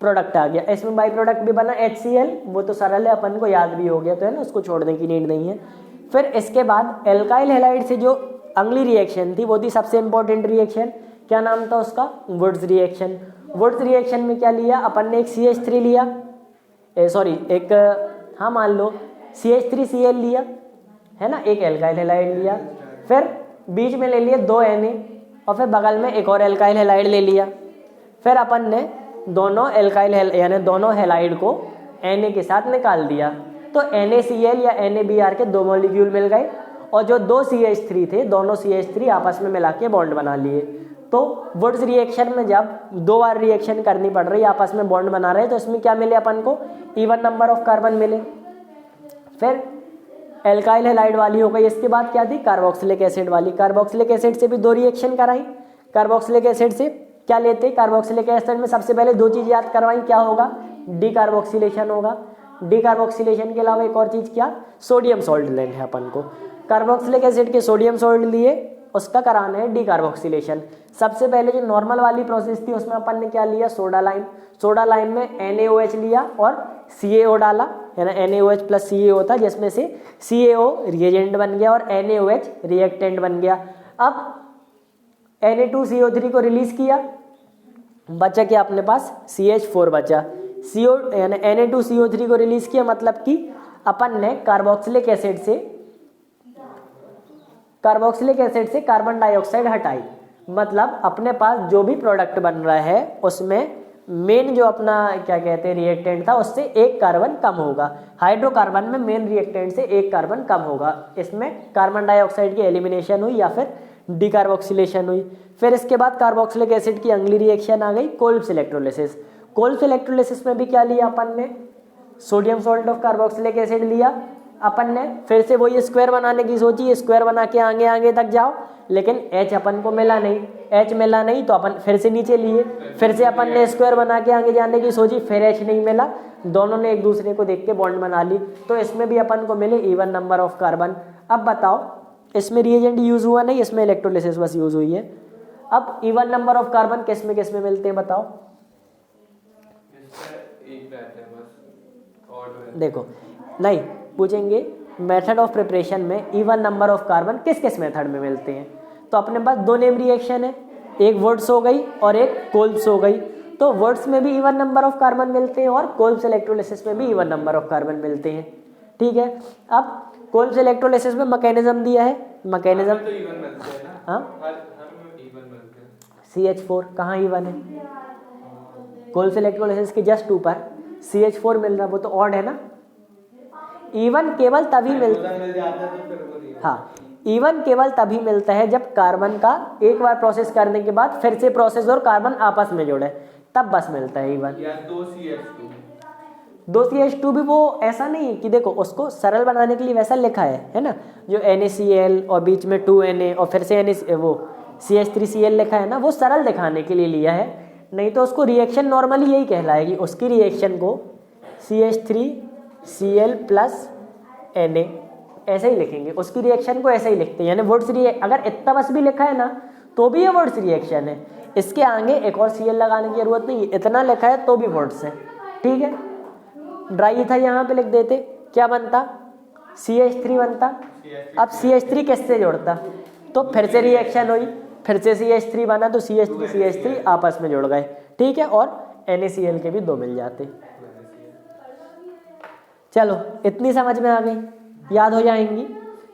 प्रोडक्ट आ गया। इसमें बाई प्रोडक्ट भी बना HCl, वो तो सरल है, अपन को याद भी हो गया, तो है ना, उसको छोड़ने की नीड नहीं है। फिर इसके बाद एल्काइल हैलाइड से जो अगली रिएक्शन थी वो थी सबसे इंपॉर्टेंट रिएक्शन, क्या नाम था उसका, वुड्स रिएक्शन। वुड्स रिएक्शन में क्या लिया अपन ने, एक CH3 लिया, मान लो CH3Cl लिया, है ना, एक एल्काइल हैलाइड लिया, फिर बीच में ले लिए 2 Na और फिर बगल में एक और एल्काइल हैलाइड ले लिया। फिर अपन ने दोनों एल्काइल यानी दोनों हैलाइड को Na के साथ निकाल दिया, तो NaCl या NaBr के 2 मॉलिक्यूल मिल गए, और जो 2 CH3 थे, दोनों CH3 आपस में मिला के बॉन्ड बना लिए। तो वुड्स रिएक्शन में जब 2 बार रिएक्शन करनी पड़ रही है, आपस में बॉन्ड बना रहे हैं, तो इसमें क्या मिले अपन को, इवन नंबर ऑफ कार्बन मिले। फिर एल्काइल हैलाइड वाली हो गई, इसके बाद क्या थी, कार्बोक्सिलिक एसिड वाली। कार्बोक्सिलिक एसिड से भी 2 रिएक्शन कराई। कार्बोक्सिलिक एसिड से क्या लेते, कार्बोक्सिलिक एसिड में सबसे पहले 2 चीज़ याद करवाई, क्या होगा, डीकार्बोक्सिलेशन होगा। डीकार्बोक्सिलेशन के अलावा एक और चीज़ क्या, सोडियम सॉल्ट लेना है अपन को। कार्बोक्सिलिक एसिड के सोडियम सॉल्ट लिए, उसका कराना है डीकार्बोक्सिलेशन। सबसे पहले जो नॉर्मल वाली प्रोसेस थी उसमें अपन ने क्या लिया, सोडा लाइम। सोडा लाइम में NaOH लिया और CaO डाला, है ना, NaOH प्लस CaO था, जिसमें से CaO रिएजेंट बन गया और NaOH रिएक्टेंट बन गया। अब Na2CO3 को रिलीज किया, बचा क्या अपने पास, CH4 बचा। यानी Na2CO3 को रिलीज किया, मतलब कि अपन ने कार्बोक्सिलिक एसिड से कार्बन डाइऑक्साइड हटाई। मतलब अपने पास जो भी प्रोडक्ट बन रहा है उसमें मेन जो अपना क्या कहते हैं रिएक्टेंट था, उससे 1 कार्बन कम होगा। हाइड्रोकार्बन में मेन रिएक्टेंट से 1 कार्बन कम होगा। इसमें कार्बन डाइऑक्साइड की एलिमिनेशन हुई या फिर डीकार्बोक्सिलेशन हुई। फिर इसके बाद कार्बोक्सिलिक एसिड की अगली रिएक्शन आ गई, कोल्ब्स इलेक्ट्रोलिसिस। कोल्ब्स इलेक्ट्रोलिसिस में भी क्या लिया अपन ने, sodium salt of carboxylic acid लिया। अपन ने फिर से वही स्क्वायर बनाने की सोची, स्क्वायर बना के आगे आगे तक जाओ, लेकिन H अपन को मिला नहीं। H मिला नहीं तो अपन फिर से नीचे लिए, फिर से अपन ने स्क्वायर बना के आगे जाने की सोची, फिर H नहीं मिला, दोनों ने एक दूसरे को देख के बॉन्ड बना ली, तो इसमें भी अपन को मिले इवन नंबर ऑफ कार्बन। अब बताओ, इसमें रिएजेंट यूज हुआ नहीं, इसमें इलेक्ट्रोलिसिस बस यूज हुई है। अब इवन नंबर ऑफ कार्बन किस में मिलते हैं बताओ, देखो नहीं पूछेंगे, मेथड ऑफ प्रिपरेशन में इवन नंबर ऑफ कार्बन किस किस मेथड में मिलते हैं। तो अपने पास 2 नेम रिएक्शन है, एक वुड्स हो गई और एक कोल्ब्स हो गई। तो वुड्स में भी इवन नंबर ऑफ कार्बन मिलते हैं और कोल्ब्स इलेक्ट्रोलिसिस में भी इवन नंबर ऑफ कार्बन मिलते हैं। ठीक है, अब कोल्ब्स इलेक्ट्रोलिसिस में मैकेनिज्म दिया है, मैकेनिज्म तो इवन मिलते हैं ना, हाँ हर में इवन मिलते हैं। CH4 कहाँ इवन है, कोल्ब्स इलेक्ट्रोलिसिस के जस्ट ऊपर CH4 मिल रहा, वो तो ऑड है ना। इवन केवल तभी मिलता है, मिल जाता है तो फिर वो नहीं। हाँ, इवन केवल तभी मिलता है जब कार्बन का एक बार प्रोसेस करने के बाद फिर से प्रोसेस और कार्बन आपस में जुड़े, तब बस मिलता है इवन। या 2CH2 2CH2 भी वो ऐसा नहीं कि देखो उसको सरल बनाने के लिए वैसा लिखा है ना, जो NaCl और बीच में 2Na और फिर से वो CH3Cl लिखा है ना, वो सरल दिखाने के लिए लिया है, नहीं तो उसको रिएक्शन नॉर्मली यही कहलाएगी। उसकी रिएक्शन को CH3Cl प्लस Na ऐसे ही लिखेंगे, उसकी रिएक्शन को ऐसे ही लिखते हैं। यानी वुड्स अगर इतना बस भी लिखा है ना तो भी ये वुड्स रिएक्शन है, इसके आगे एक और Cl लगाने की जरूरत नहीं, इतना लिखा है तो भी वुड्स है। ठीक है, ड्राई था यहाँ पे लिख देते, क्या बनता, CH3 बनता। अब CH3 किससे जोड़ता, तो फिर से रिएक्शन हुई, फिर से CH3 बना, तो CH3 आपस में जुड़ गए। ठीक है, और NaCl के भी 2 मिल जाते। चलो इतनी समझ में आ गई, याद हो जाएंगी।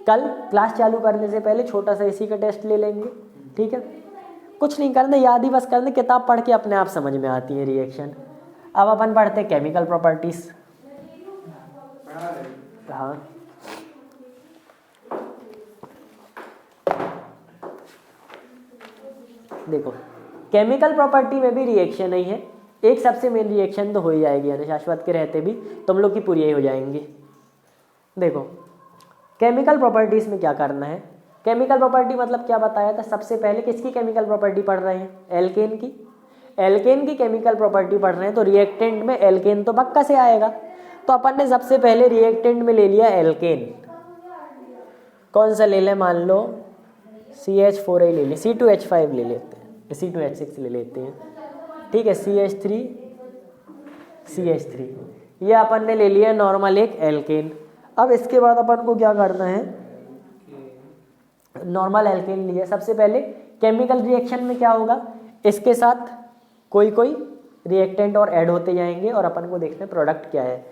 कल क्लास चालू करने से पहले छोटा सा इसी का टेस्ट ले लेंगे। ठीक है, कुछ नहीं करना, याद ही बस करना, किताब पढ़ के अपने आप समझ में आती है रिएक्शन। अब अपन पढ़ते हैं केमिकल प्रॉपर्टीज। हाँ, देखो केमिकल प्रॉपर्टी में भी रिएक्शन ही है, एक सबसे मेन रिएक्शन तो हो ही जाएगी, यानी शाश्वत के रहते भी तुम लोग की पूरी ही हो जाएंगी। देखो केमिकल प्रॉपर्टीज में क्या करना है, केमिकल प्रॉपर्टी मतलब क्या बताया था, सबसे पहले किसकी केमिकल प्रॉपर्टी पढ़ रहे हैं, एल्केन की। एल्केन की केमिकल प्रॉपर्टी पढ़ रहे हैं तो रिएक्टेंट में एल्केन तो पक्का से आएगा। तो अपन ने सबसे पहले रिएक्टेंट में ले लिया एल्केन, कौन सा ले लें, मान लो CH4 ले लें, C2H5 ले लेते हैं, C2H6 ले लेते हैं, ठीक है, CH3 ये अपन ने ले लिया नॉर्मल एक एल्केन। अब इसके बाद अपन को क्या करना है, नॉर्मल एल्केन लिया, सबसे पहले केमिकल रिएक्शन में क्या होगा, इसके साथ कोई कोई रिएक्टेंट और ऐड होते जाएंगे और अपन को देखना है प्रोडक्ट क्या है।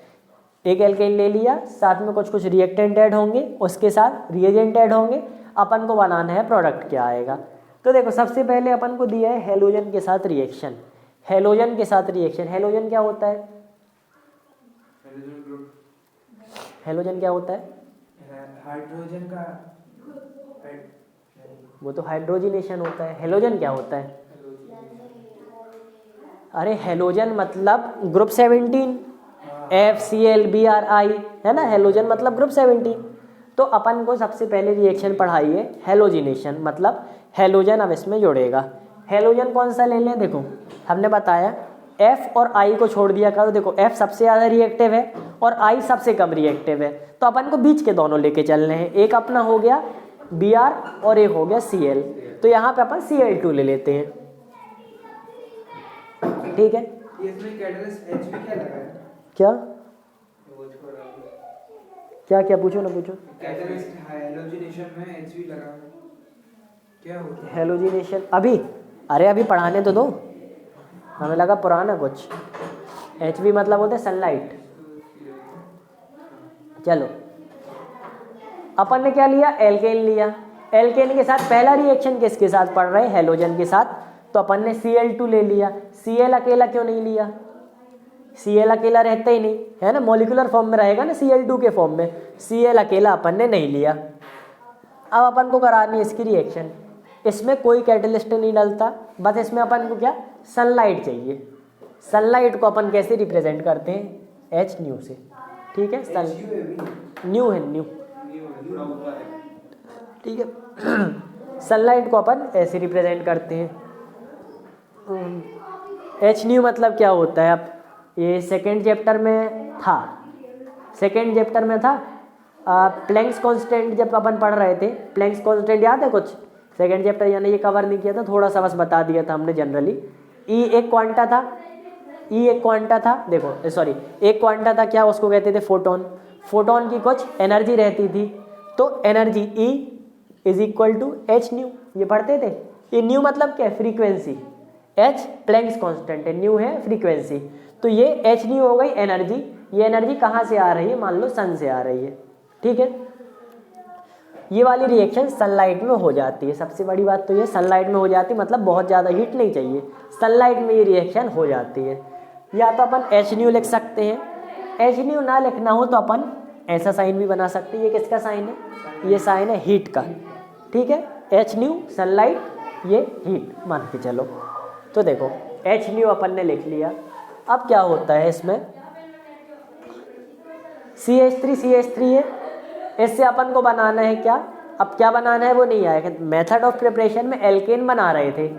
एक एल्केन ले लिया, साथ में कुछ कुछ रिएक्टेंट ऐड होंगे, उसके साथ रिएजेंट ऐड होंगे, अपन को बनाना है प्रोडक्ट क्या आएगा। तो देखो सबसे पहले अपन को दिया है हेलोजन के साथ रिएक्शन। हेलोजन के साथ रिएक्शन, हेलोजन क्या होता है, हेलोजन क्या होता है, हाइड्रोजन का वो तो हाइड्रोजिनेशन होता है। हेलोजन क्या होता है, अरे हेलोजन मतलब ग्रुप 17, FCl-Bri है ना, हेलोजन मतलब ग्रुप 17। तो अपन को सबसे पहले रिएक्शन पढ़ाई है हेलोजिनेशन, मतलब हेलोजन अब इसमें जुड़ेगा। हेलोजन कौन सा ले लें, देखो हमने बताया F और I को छोड़ दिया करो, देखो F सबसे ज़्यादा रिएक्टिव है और I सबसे कम रिएक्टिव है, तो अपन को बीच के दोनों लेके चलने हैं। एक अपना हो गया Br और एक हो गया Cl, तो यहाँ पे अपन Cl2 ले लेते हैं, ठीक है। इसमें कैटलिस्ट Hv क्या लगा है, क्या वो छोड़ा, क्या क्या पूछो ना पूछो। कैटलिस्ट हेलोजिनेशन में Hv लगा है, क्या होता है हेलोजिनेशन अभी, अरे अभी पढ़ाने तो दो, हमें लगा पुराना कुछ। HV मतलब होता है सनलाइट। चलो अपन ने क्या लिया, एल्केन लिया। एल्केन के साथ पहला रिएक्शन किसके साथ पढ़ रहे हैं, हेलोजन के साथ, तो अपन ने Cl2 ले लिया। Cl अकेला क्यों नहीं लिया, Cl अकेला रहता ही नहीं है ना, मॉलिक्यूलर फॉर्म में रहेगा ना Cl2 के फॉर्म में, Cl अकेला अपन ने नहीं लिया। अब अपन को करानी है इसकी रिएक्शन, इसमें कोई कैटलिस्ट नहीं डलता, बस इसमें अपन को क्या, सनलाइट चाहिए। सनलाइट को अपन कैसे रिप्रेजेंट करते हैं, H न्यू से, ठीक है, न्यू है न्यू, ठीक है। सनलाइट को अपन ऐसे रिप्रेजेंट करते हैं। H न्यू मतलब क्या होता है, अब ये सेकेंड चैप्टर में था, सेकेंड चैप्टर में था प्लैंक्स कांस्टेंट जब अपन पढ़ रहे थे, प्लैंक्स कांस्टेंट याद है कुछ, सेकेंड चैप्टर यानी ये कवर नहीं किया था, थोड़ा सा बस बता दिया था हमने जनरली। E एक क्वांटा था, E एक क्वांटा था, देखो सॉरी एक क्वांटा था, क्या उसको कहते थे, फोटोन। फोटोन की कुछ एनर्जी रहती थी, तो energy E is equal to H nu, ये पढ़ते थे। ये न्यू मतलब क्या है, फ्रीक्वेंसी, H प्लैंक्स कांस्टेंट है, न्यू है फ्रीक्वेंसी, तो ये H न्यू हो गई एनर्जी। ये एनर्जी कहाँ से आ रही है, मान लो सन से आ रही है, ठीक है। ये वाली रिएक्शन सनलाइट में हो जाती है, सबसे बड़ी बात तो ये सनलाइट में हो जाती है, मतलब बहुत ज़्यादा हीट नहीं चाहिए, सनलाइट में ये रिएक्शन हो जाती है। या तो अपन H न्यू लिख सकते हैं, H न्यू ना लिखना हो तो अपन ऐसा साइन भी बना सकते हैं। ये किसका साइन है, ये साइन है हीट का, ठीक है। H न्यू सनलाइट, ये हीट मान के चलो। तो देखो H न्यू अपन ने लिख लिया। अब क्या होता है इसमें, CH3 है, इससे अपन को बनाना है क्या, अब क्या बनाना है वो नहीं आएगा। मेथड ऑफ प्रिपरेशन में एल्केन बना रहे थे,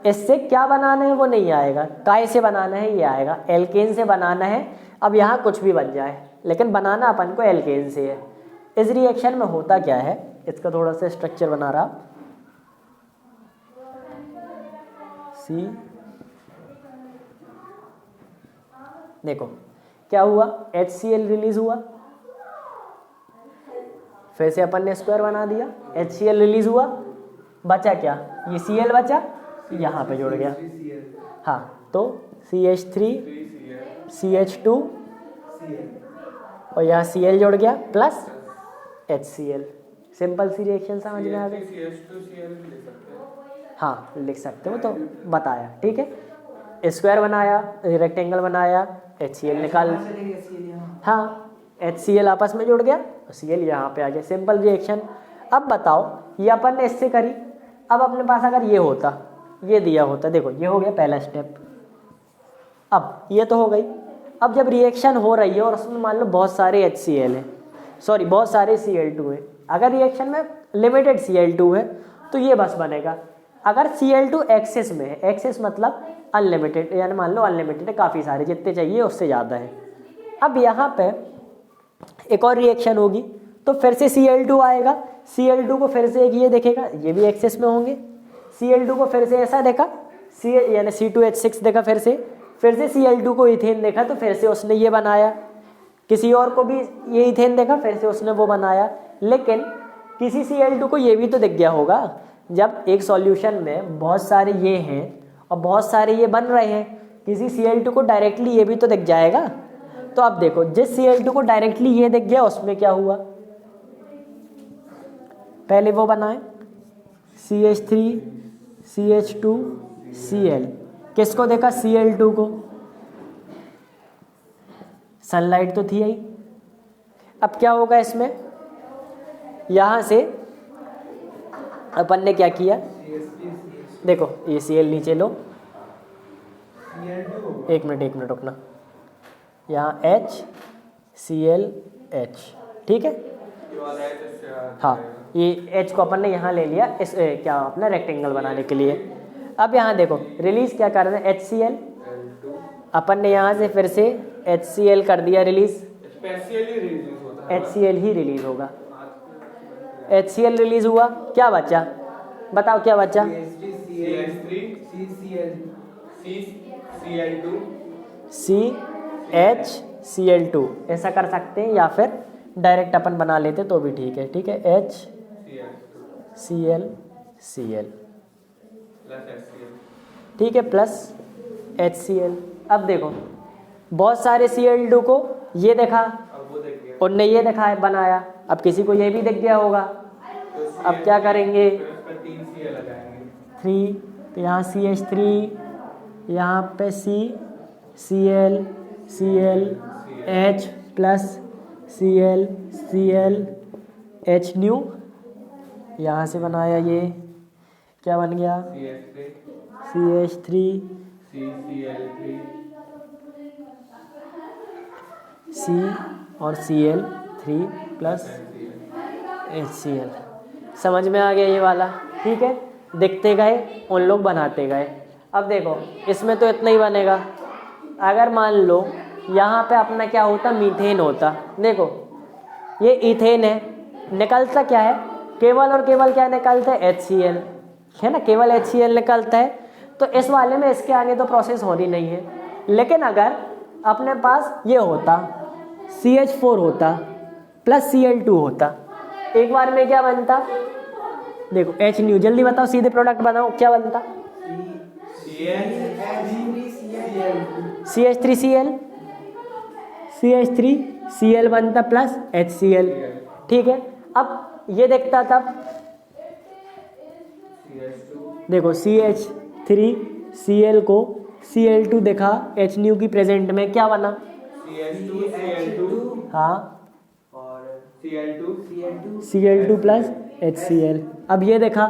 इससे क्या बनाना है वो नहीं आएगा, काय से बनाना है ये आएगा, एल्केन से बनाना है। अब यहाँ कुछ भी बन जाए, लेकिन बनाना अपन को एल्केन से है। इस रिएक्शन में होता क्या है, इसका थोड़ा सा स्ट्रक्चर बना रहा, सी, देखो क्या हुआ, HCl रिलीज हुआ, फिर से अपन ने स्क्वायर बना दिया, HCl रिलीज हुआ, बचा क्या, ये Cl बचा, यहाँ पे जुड़ गया, हाँ, तो CH3 CH2 और यहाँ Cl जुड़ गया प्लस HCl। सिंपल सी रिएक्शन समझ में आ गई, हाँ लिख सकते हो, तो बताया, ठीक है। स्क्वायर बनाया, रेक्टेंगल बनाया, HCl निकाल, हाँ HCl आपस में जुड़ गया, Cl यहाँ पे आ गया, सिंपल रिएक्शन। अब बताओ ये अपन ने इससे करी, अब अपने पास अगर ये होता, ये दिया होता, देखो ये हो गया पहला स्टेप, अब ये तो हो गई। अब जब रिएक्शन हो रही है और उसमें मान लो बहुत सारे HCl है, सॉरी बहुत सारे Cl2 है, अगर रिएक्शन में लिमिटेड Cl2 है तो ये बस बनेगा। अगर Cl2 एक्सेस में है, एक्सेस मतलब अनलिमिटेड, यानी मान लो अनलिमिटेड है, काफ़ी सारे जितने चाहिए उससे ज़्यादा है। अब यहाँ पे एक और रिएक्शन होगी तो फिर से Cl2 आएगा, Cl2 को फिर से एक ये देखेगा, ये भी एक्सेस में होंगे, Cl2 को फिर से ऐसा देखा यानी C2H6 देखा, फिर से Cl2 को इथेन देखा तो फिर से उसने ये बनाया, किसी और को भी ये इथेन देखा फिर से उसने वो बनाया। लेकिन किसी Cl2 को ये भी तो दिख गया होगा, जब एक सॉल्यूशन में बहुत सारे ये हैं और बहुत सारे ये बन रहे हैं, किसी Cl2 को डायरेक्टली ये भी तो दिख जाएगा। तो अब देखो जिस Cl2 को डायरेक्टली ये दिख गया उसमें क्या हुआ, पहले वो बनाए CH3 CH2 Cl, किसको देखा Cl2 को, सनलाइट तो थी ही। अब क्या होगा इसमें, यहाँ से अपन ने क्या किया, देखो ये Cl नीचे लो, एक मिनट रुकना, यहाँ H Cl H, ठीक है। हाँ ये H को अपन ने यहाँ ले लिया इस क्या अपना रेक्टेंगल बनाने के लिए। अब यहाँ देखो रिलीज क्या कर रहे हैं, HCl, अपन ने यहाँ से फिर से HCl कर दिया रिलीज, HCl ही रिलीज होगा, HCl रिलीज हुआ, क्या बचा बताओ क्या बचा, CHCl2, ऐसा कर सकते हैं या फिर डायरेक्ट अपन बना लेते तो भी ठीक है, ठीक है, HCl ठीक है प्लस HCl। अब देखो बहुत सारे Cl2 को ये देखा, उनने ये देखा है बनाया, अब किसी को ये भी दिख गया होगा, अब क्या करेंगे 3, तो यहाँ CH3, यहाँ पे Cl H plus Cl H new, यहाँ से बनाया ये क्या बन गया CH3 C और Cl3 प्लस HCl। समझ में आ गया ये वाला, ठीक है, देखते गए उन लोग बनाते गए। अब देखो इसमें तो इतना ही बनेगा, अगर मान लो यहाँ पे अपना क्या होता, मीथेन होता, देखो ये इथेन है, निकलता क्या है, केवल और केवल क्या निकलता है HCl, है ना, केवल HCl निकलता है। तो इस वाले में इसके आगे तो प्रोसेस होनी नहीं है। लेकिन अगर अपने पास ये होता CH4 होता प्लस Cl2 होता, एक बार में क्या बनता, देखो H न्यू, जल्दी बताओ सीधे प्रोडक्ट बनाओ, क्या बनता CH3Cl बनता प्लस HCl, ठीक है। अब ये देखता तब देखो CH3Cl को Cl2 देखा, H न्यू की प्रेजेंट में क्या बना CH2 हाँ और Cl2 प्लस HCl। अब ये देखा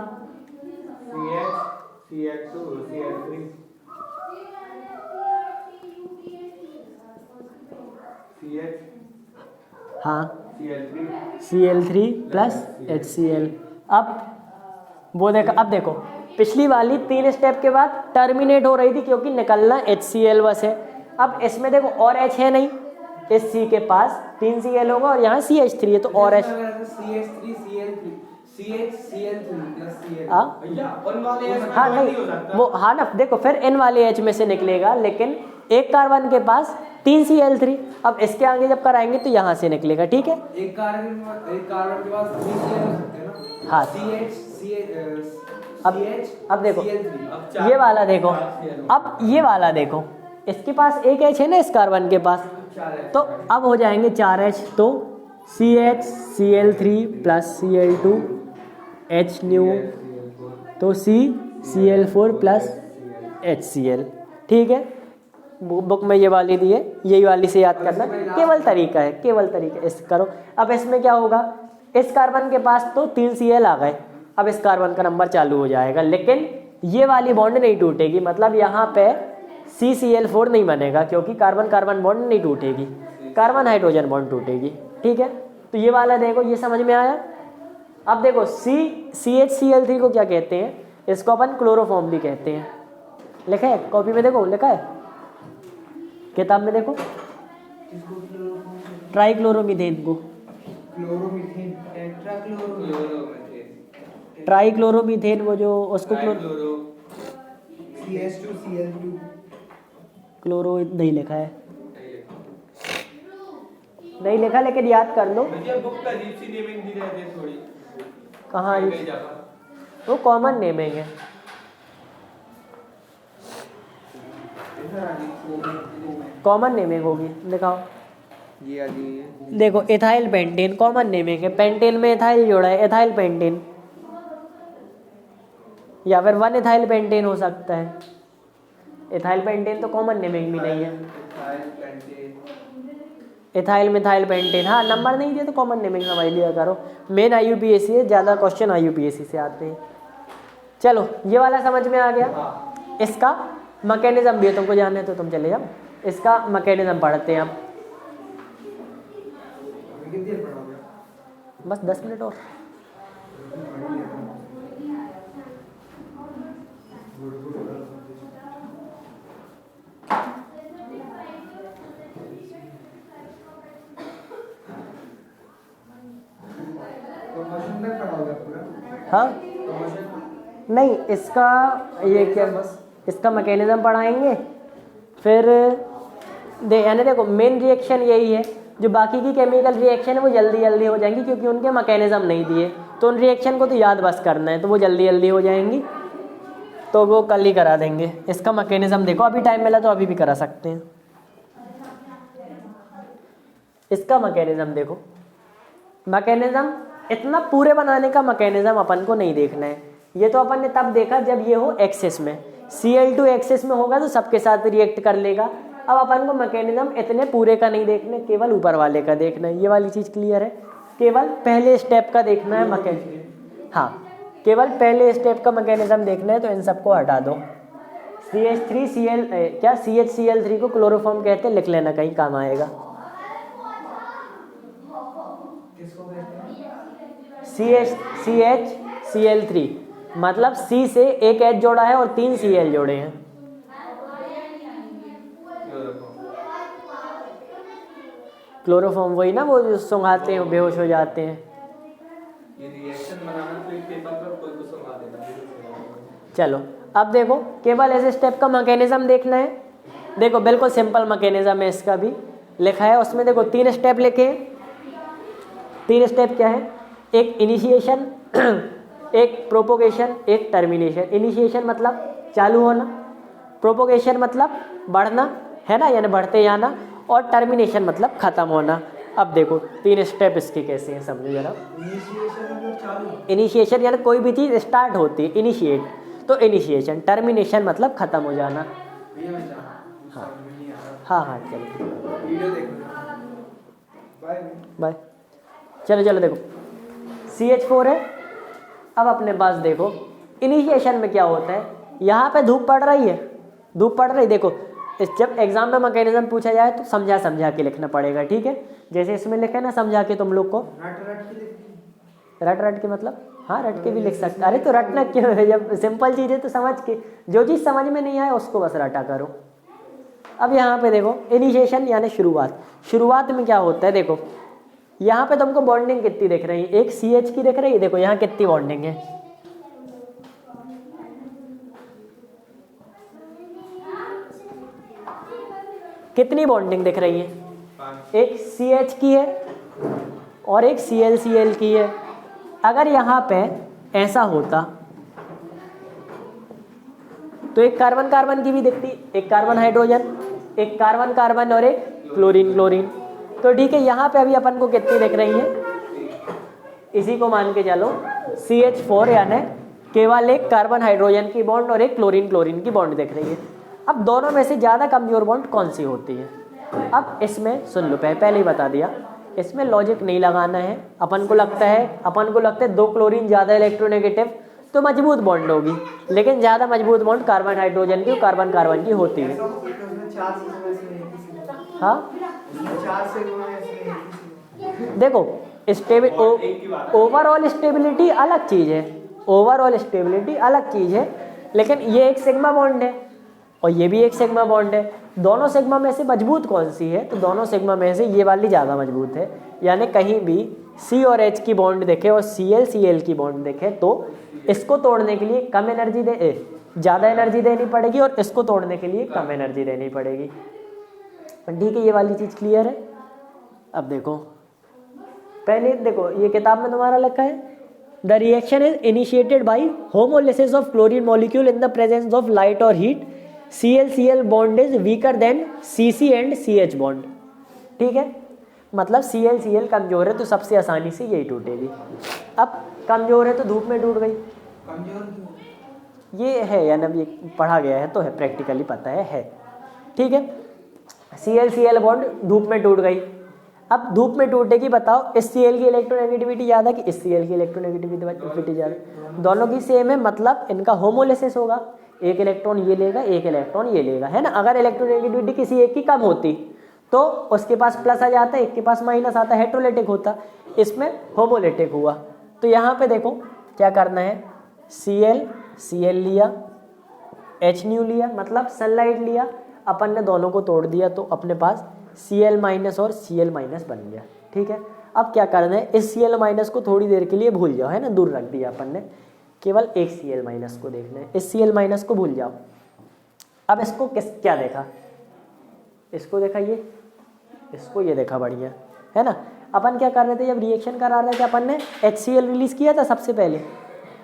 हाँ Cl3 प्लस HCl। अब वो देखा, अब देखो पिछली वाली 3 स्टेप के बाद टर्मिनेट हो रही थी क्योंकि निकलना HCl बस है। अब इसमें देखो और H है नहीं, इस C के पास 3 Cl होगा और यहाँ CH3 है तो और H हाँ नहीं वो हाँ ना, देखो फिर इन वाले H में से निकलेगा, लेकिन एक कार्बन के पास 3 Cl3, अब इसके आगे जब कराएंगे तो यहाँ से निकलेगा, ठीक है। एक कार्बन के पास 3 Cl हो सकते हैं ना, हाँ अब देखो ये वाला देखो, अब ये वाला देखो, इसके पास एक H है ना इस कार्बन के पास, तो अब हो जाएंगे 4H, तो CHCl3 plus Cl2 H new, तो CCl4 प्लस HCl, ठीक है। बुक में ये वाली दी है, यही वाली से याद करना, केवल तरीका है, केवल तरीका इस करो। अब इसमें क्या होगा, इस कार्बन के पास तो 3 Cl आ गए, अब इस कार्बन का नंबर चालू हो जाएगा, लेकिन ये वाली बॉन्ड नहीं टूटेगी, मतलब यहाँ पे CCl4 नहीं बनेगा क्योंकि कार्बन कार्बन बॉन्ड नहीं टूटेगी, कार्बन हाइड्रोजन बॉन्ड टूटेगी, ठीक है। तो ये वाला देखो, ये समझ में आया। अब देखो CHCl3 को क्या कहते हैं, इसको अपन क्लोरोफॉर्म भी कहते हैं। लिखा है कॉपी में, देखो लिखा है किताब में, देखो इसको क्लोरोफॉर्म, ट्राइक्लोरोमीथेन को, क्लोरोमीथेन, टेट्राक्लोरो, क्लोरोमीथेन, ट्राइक्लोरोमीथेन वो जो उसको ट्राइक्लोरो, CH2Cl2, क्लोरो नहीं लिखा है, नहीं लिखा, लेकिन याद कर लो। मुझे बुक का अजीब सी नेमिंग दी रहती है थोड़ी। कहाँ कई जगह वो कॉमन नेमिंग है। कॉमन नेमिंग होगी, दिखाओ। ये अजीब देखो इथाइल पेंटेन कॉमन नेमिंग है, पेंटेन में इथाइल जोड़ा है, इथाइल पेंटेन, या फिर 1 इथाइल पेंटेन हो सकता है। इथाइल पेंटेन तो कॉमन नेमिंग भी नहीं है। इथाइल मिथाइल पेंटेन, हाँ नंबर नहीं दिया तो कॉमन नेमिंग समझ लिया करो। मेन IUPAC है, ज़्यादा क्वेश्चन IUPAC से आते हैं। चलो ये वाला समझ में आ गया। इसका मैकेनिज्म भी है, तुमको जानना है तो तुम चले जाओ। इसका मैकेनिज्म पढ़ते हैं अब, कितनी देर पढ़ोगे? बस 10 मिनट और। प्रमोशन तक पढ़ोगे पूरा? हाँ प्रमोशन नहीं, इसका ये क्या, इसका मैकेनिज्म पढ़ाएंगे, फिर यानी देखो मेन रिएक्शन यही है। जो बाकी की केमिकल रिएक्शन है वो जल्दी जल्दी हो जाएंगी, क्योंकि उनके मैकेनिज्म नहीं दिए, तो उन रिएक्शन को तो याद बस करना है, तो वो जल्दी जल्दी हो जाएंगी, तो वो कल ही करा देंगे। इसका मैकेनिज्म देखो, अभी टाइम मिला तो अभी भी करा सकते हैं। इसका मैकेनिज्म देखो, मैकेनिज्म इतना पूरे बनाने का मैकेनिज्म अपन को नहीं देखना है। ये तो अपन ने तब देखा जब ये हो एक्सेस में, Cl2 एक्सेस में होगा तो सबके साथ रिएक्ट कर लेगा। अब अपन को मैकेनिज्म इतने पूरे का नहीं देखना, केवल ऊपर वाले का देखना है। ये वाली चीज़ क्लियर है, केवल पहले स्टेप का देखना है मैकेनिज्म। हाँ, केवल पहले स्टेप का मैकेनिज्म देखना है, तो इन सबको हटा दो। CHCl3 को क्लोरोफॉर्म कहते हैं, लिख लेना कहीं काम आएगा। किसको कहते हैं? CHCl3 मतलब C से एक H जोड़ा है और 3 Cl जोड़े हैं। क्लोरोफॉर्म वही ना, वो जो सुंघाते हैं, बेहोश हो जाते हैं। ये रिएक्शन बनाना तो एक पेपर पर कोई को सुना देता है। चलो अब देखो, केवल ऐसे स्टेप का मैकेनिज्म देखना है। देखो बिल्कुल सिंपल मैकेनिज्म है, इसका भी लिखा है उसमें। देखो 3 स्टेप लिखे हैं। 3 स्टेप क्या है? एक इनिशिएशन, एक प्रोपोगेशन, एक टर्मिनेशन। इनिशिएशन मतलब चालू होना, प्रोपोगेशन मतलब बढ़ना है ना, यानी बढ़ते जाना, और टर्मिनेशन मतलब ख़त्म होना। अब देखो 3 स्टेप इसके कैसे हैं, समझो जरा। इनिशिएशन मतलब चालू, इनिशिएशन यानी कोई भी चीज़ स्टार्ट होती है, इनिशिएट, तो इनिशिएशन। टर्मिनेशन मतलब ख़त्म हो जाना। भैया मैं जाऊँ, हाँ। समझ में नहीं आ रहा। हाँ चलो वीडियो देखो। बाय। बाय। चलो देखो CH4 है। अब अपने पास देखो इनिशिएशन में क्या होता है, यहाँ पे धूप पड़ रही है, धूप पड़ रही, देखो जब एग्जाम में मैकेनिज्म पूछा जाए तो समझा के लिखना पड़ेगा, ठीक है। जैसे इसमें लिखा है ना, समझा के तुम लोग को। रट के मतलब, हाँ रट के भी लिख सकते। अरे तो रटना क्यों है, जब सिंपल चीज़ है तो समझ के, जो चीज़ समझ में नहीं आए उसको बस रटा करो। अब यहाँ पे देखो इनिशिएशन यानी शुरुआत। शुरुआत में क्या होता है, देखो यहाँ पे तुमको बॉन्डिंग कितनी दिख रही है, एक CH की दिख रही है। देखो यहाँ कितनी बॉन्डिंग है, कितनी बॉन्डिंग दिख रही है? एक CH की है और एक ClCl की है। अगर यहाँ पे ऐसा होता तो एक कार्बन कार्बन की भी दिखती, एक कार्बन हाइड्रोजन, एक कार्बन कार्बन और एक क्लोरीन क्लोरीन। तो ठीक है, यहाँ पे अभी अपन को कितनी दिख रही है, इसी को मान के चलो CH4 यानी केवल एक कार्बन हाइड्रोजन की बॉन्ड और एक क्लोरीन क्लोरीन की बॉन्ड दिख रही है। अब दोनों में से ज़्यादा कमजोर बॉन्ड कौन सी होती है? अब इसमें सुन लो, पहले ही बता दिया, इसमें लॉजिक नहीं लगाना है। अपन को लगता है 2 क्लोरीन ज़्यादा इलेक्ट्रोनेगेटिव तो मजबूत बॉन्ड होगी, लेकिन ज़्यादा मजबूत बॉन्ड कार्बन हाइड्रोजन की, कार्बन कार्बन की होती है। हाँ देखो स्टेबल बॉन्ड एक की बात है। ओवरऑल स्टेबिलिटी अलग चीज़ है, ओवरऑल स्टेबिलिटी अलग चीज़ है, लेकिन ये एक सिग्मा बॉन्ड है और ये भी एक सिग्मा बॉन्ड है। दोनों सिग्मा में से मजबूत कौन सी है? तो दोनों सिग्मा में से ये वाली ज़्यादा मजबूत है। यानी कहीं भी C और H की बॉन्ड देखे और Cl की बॉन्ड देखे तो इसको तोड़ने के लिए कम एनर्जी ज़्यादा एनर्जी देनी पड़ेगी और इसको तोड़ने के लिए कम एनर्जी देनी पड़ेगी। ठीक है, ये वाली चीज़ क्लियर है। अब देखो, पहले देखो ये किताब में तुम्हारा लिखा है the reaction is initiated by homolysis of chlorine molecule in the presence of light और heat. Cl bond is weaker than Cc and CH bond. ठीक है, मतलब Cl कमजोर है तो सबसे आसानी से यही टूटेगी। अब कमजोर है तो धूप में टूट गई, कमजोर क्यों? ये है या ना, ये पढ़ा गया है तो है, प्रैक्टिकली पता है। ठीक है, Cl बॉन्ड धूप में टूट गई। अब धूप में टूटेगी, बताओ इस Cl की इलेक्ट्रोनेगेटिविटी ज़्यादा कि इस Cl की इलेक्ट्रोनेगेटिविटी ज़्यादा? दोनों की सेम है, मतलब इनका होमोलिसिस होगा। एक इलेक्ट्रॉन ये लेगा, एक इलेक्ट्रॉन ये लेगा, है ना। अगर इलेक्ट्रोनेगेटिविटी किसी एक की कम होती तो उसके पास प्लस आ जाता, एक के पास माइनस आता, हेट्रोलिटिक होता। इसमें होमोलिटिक हुआ। तो यहाँ पे देखो क्या करना है, Cl लिया, H न्यू लिया, मतलब सनलाइट लिया, अपन ने दोनों को तोड़ दिया तो अपने पास Cl माइनस और Cl माइनस बन गया। ठीक है, अब क्या करना है, इस Cl माइनस को थोड़ी देर के लिए भूल जाओ, है ना, दूर रख दिया अपन ने, केवल एक Cl माइनस को देखना है। इस Cl माइनस को भूल जाओ। अब इसको क्या देखा, इसको देखा, ये इसको ये देखा, बढ़िया है ना। अपन क्या कर रहे थे, जब रिएक्शन करा रहे थे अपन ने HCl रिलीज़ किया था, सबसे पहले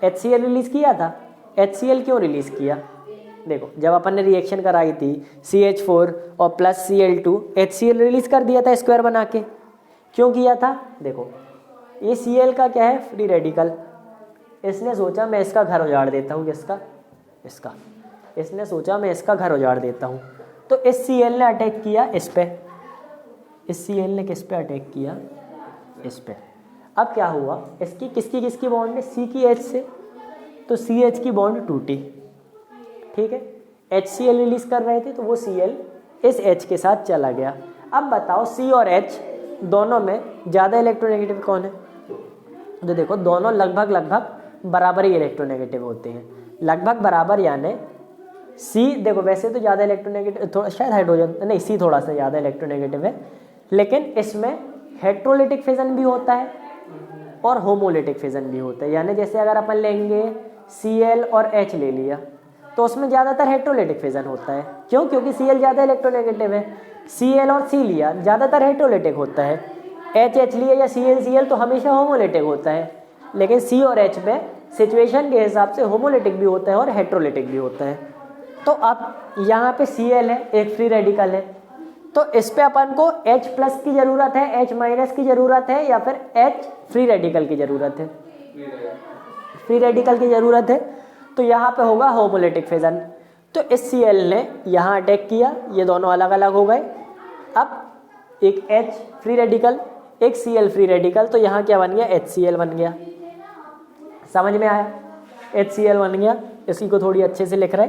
HCl रिलीज़ किया था। HCl क्यों रिलीज़ किया? देखो, जब अपन ने रिएक्शन कराई थी CH4 और प्लस Cl2, HCl रिलीज़ कर दिया था स्क्वायर बना के। क्यों किया था? देखो, ये Cl का क्या है, फ्री रेडिकल। इसने सोचा मैं इसका घर उजाड़ देता हूँ, इसका इसने सोचा मैं इसका घर उजाड़ देता हूँ। तो इस Cl ने अटैक किया इस पे, इस Cl ने किस पे अटैक किया, इस पे। अब क्या हुआ, इसकी किसकी बॉन्ड है, C की H से, तो CH की बॉन्ड टूटी। ठीक है, HCl रिलीज़ कर रहे थे तो वो Cl इस H के साथ चला गया। अब बताओ C और H दोनों में ज़्यादा इलेक्ट्रोनेगेटिव कौन है? तो देखो, दोनों लगभग बराबर ही इलेक्ट्रोनेगेटिव होते हैं, लगभग बराबर। यानी C देखो, वैसे तो ज़्यादा इलेक्ट्रोनेगेटिव, थोड़ा शायद हाइड्रोजन नहीं, C थोड़ा सा ज़्यादा इलेक्ट्रोनेगेटिव है, लेकिन इसमें हेट्रोलिटिक फिजन भी होता है और होमोलिटिक फिजन भी होता है। यानी जैसे अगर अपन लेंगे Cl और H ले लिया तो उसमें ज़्यादातर हेट्रोलिटिक फिजन होता है। क्यों? क्योंकि Cl ज़्यादा इलेक्ट्रोनेगेटिव है। Cl और C लिया, ज़्यादातर हेट्रोलिटिक होता है। H लिया या Cl तो हमेशा होमोलिटिक होता है। लेकिन C और H में सिचुएशन के हिसाब से होमोलिटिक भी होता है और हेट्रोलिटिक भी होता है। तो अब यहाँ पे Cl है, एक फ्री रेडिकल है, तो इस पे अपन को H प्लस की ज़रूरत है, H माइनस की ज़रूरत है, या फिर H फ्री रेडिकल की ज़रूरत है? फ्री रेडिकल की ज़रूरत है। तो यहाँ पे होगा होमोलिटिक फिजन। तो इस Cl ने यहाँ अटैक किया, ये दोनों अलग अलग हो गए। अब एक H फ्री रेडिकल, एक Cl फ्री रेडिकल, तो यहाँ क्या बन गया, HCl बन गया। समझ में आया? HCl बन गया। इसी को थोड़ी अच्छे से लिख रहे,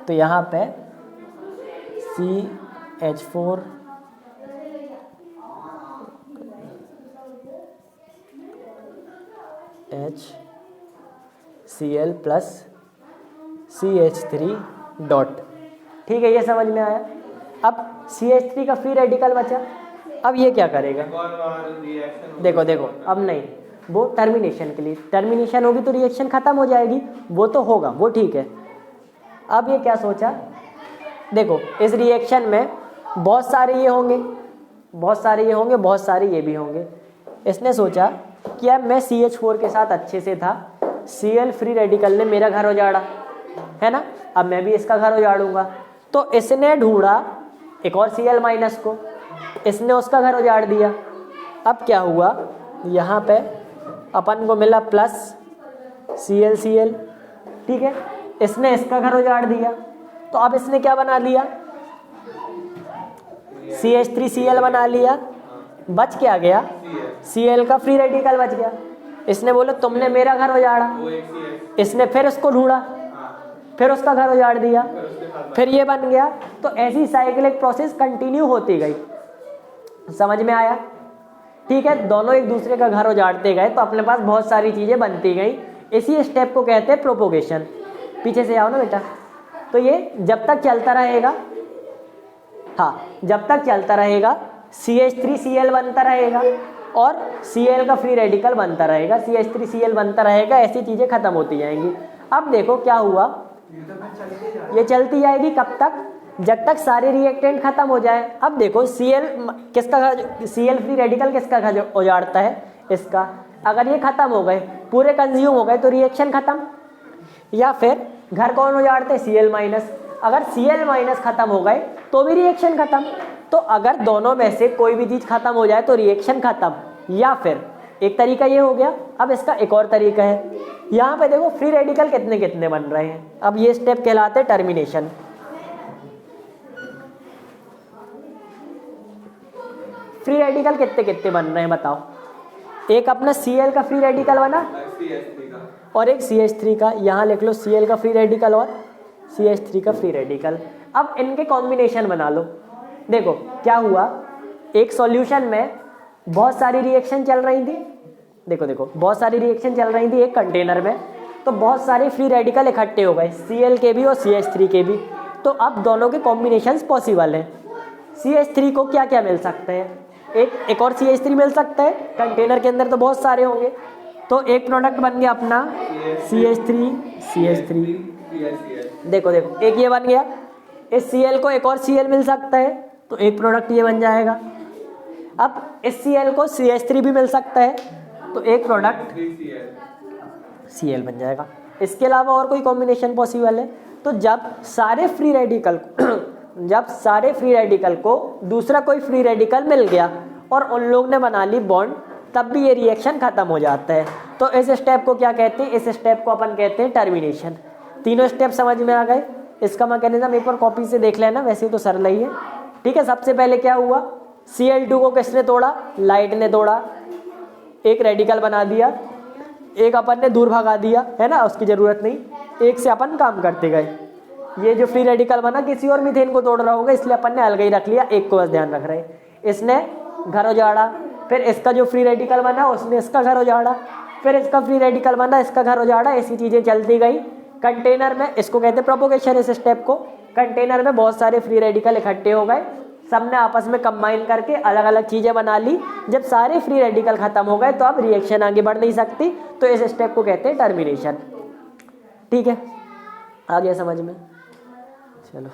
तो यहाँ पे CH4 HCl plus CH3 dot. ठीक है, ये समझ में आया। अब CH3 का फ्री रेडिकल बचा, अब ये क्या करेगा, देखो अब नहीं, वो टर्मिनेशन के लिए, टर्मिनेशन होगी तो रिएक्शन ख़त्म हो जाएगी, वो तो होगा, वो ठीक है। अब ये क्या सोचा, देखो इस रिएक्शन में बहुत सारे ये होंगे, बहुत सारे ये भी होंगे। इसने सोचा कि अब मैं CH4 के साथ अच्छे से था, Cl फ्री रेडिकल ने मेरा घर उजाड़ा, है ना, अब मैं भी इसका घर उजाड़ूंगा। तो इसने ढूंढा एक और Cl माइनस को, इसने उसका घर उजाड़ दिया। अब क्या हुआ, यहाँ पे अपन को मिला प्लस Cl, ठीक है, इसने इसका घर उजाड़ दिया। तो अब इसने क्या बना लिया, CH3Cl बना लिया। बच क्या गया, Cl का फ्री रेडिकल बच गया। इसने बोला तुमने मेरा घर उजाड़ा, इसने फिर उसको ढूंढा, फिर उसका घर उजाड़ दिया, फिर ये बन गया। तो ऐसी साइक्लिक प्रोसेस कंटिन्यू होती गई। समझ में आया? ठीक है, दोनों एक दूसरे का घर उजाड़ते गए तो अपने पास बहुत सारी चीज़ें बनती गई। इसी स्टेप को कहते हैं प्रोपोगेशन। पीछे से आओ ना बेटा। तो ये जब तक चलता रहेगा, हाँ, जब तक चलता रहेगा CH3Cl बनता रहेगा और Cl का फ्री रेडिकल बनता रहेगा, CH3Cl बनता रहेगा, ऐसी चीज़ें खत्म होती जाएंगी। अब देखो क्या हुआ, ये चलती जाएगी कब तक, जब तक सारे रिएक्टेंट खत्म हो जाए। अब देखो Cl किसका Cl फ्री रेडिकल किसका घर उजाड़ता है, इसका। अगर ये खत्म हो गए, पूरे कंज्यूम हो गए तो रिएक्शन खत्म, या फिर घर कौन उजाड़ते हैं, Cl माइनस। अगर Cl माइनस खत्म हो गए तो भी रिएक्शन खत्म। तो अगर दोनों में से कोई भी चीज़ खत्म हो जाए तो रिएक्शन खत्म, या फिर एक तरीका ये हो गया। अब इसका एक और तरीका है, यहाँ पे देखो फ्री रेडिकल कितने कितने बन रहे हैं। अब ये स्टेप कहलाते हैं टर्मिनेशन। फ्री रेडिकल कितने कितने बन रहे हैं बताओ। एक अपना Cl का फ्री रेडिकल बना CH3 का और एक CH3 का, यहाँ लिख लो Cl का फ्री रेडिकल और CH3 का फ्री रेडिकल। अब इनके कॉम्बिनेशन बना लो। देखो क्या हुआ, एक सॉल्यूशन में बहुत सारी रिएक्शन चल रही थी, देखो देखो बहुत सारी रिएक्शन चल रही थी एक कंटेनर में, तो बहुत सारे फ्री रेडिकल इकट्ठे हो गए, Cl के भी और CH3 के भी। तो अब दोनों के कॉम्बिनेशंस पॉसिबल हैं। CH3 को क्या क्या मिल सकते हैं, एक और CH3 मिल सकता है, कंटेनर के अंदर तो बहुत सारे होंगे। तो एक प्रोडक्ट बन गया अपना CH3। देखो देखो एक ये बन गया, इस Cl को एक और Cl मिल सकता है तो एक प्रोडक्ट ये बन जाएगा। अब इस Cl को CH3 भी मिल सकता है तो एक प्रोडक्ट Cl बन जाएगा। इसके अलावा और कोई कॉम्बिनेशन पॉसिबल है। तो जब सारे फ्री रेडिकल को दूसरा कोई फ्री रेडिकल मिल गया और उन लोग ने बना ली बॉन्ड, तब भी ये रिएक्शन खत्म हो जाता है। तो इस स्टेप को क्या कहते हैं, इस स्टेप को अपन कहते हैं टर्मिनेशन। तीनों स्टेप समझ में आ गए। इसका मैकेनिज्म एक बार कॉपी से देख लेना, वैसे तो सरल ही है। ठीक है, सबसे पहले क्या हुआ, Cl2 को किसने तोड़ा, लाइट ने तोड़ा, एक रेडिकल बना दिया, एक अपन ने दूर भगा दिया, है ना, उसकी ज़रूरत नहीं, एक से अपन काम करते गए। ये जो फ्री रेडिकल बना किसी और मीथेन को तोड़ रहा होगा, इसलिए अपन ने अलग ही रख लिया, एक को बस ध्यान रख रहे हैं। इसने घर उजाड़ा, फिर इसका जो फ्री रेडिकल बना उसने इसका घर उजाड़ा, फिर इसका फ्री रेडिकल बना, इसका घर उजाड़ा, ऐसी चीज़ें चलती गई। कंटेनर में इसको कहते हैं प्रोपोगेशन। इस स्टेप को, कंटेनर में बहुत सारे फ्री रेडिकल इकट्ठे हो गए, सबने आपस में कंबाइन करके अलग अलग चीज़ें बना ली। जब सारे फ्री रेडिकल खत्म हो गए तो अब रिएक्शन आगे बढ़ नहीं सकती, तो इस स्टेप को कहते हैं टर्मिनेशन। ठीक है, आ गया समझ में, चलो।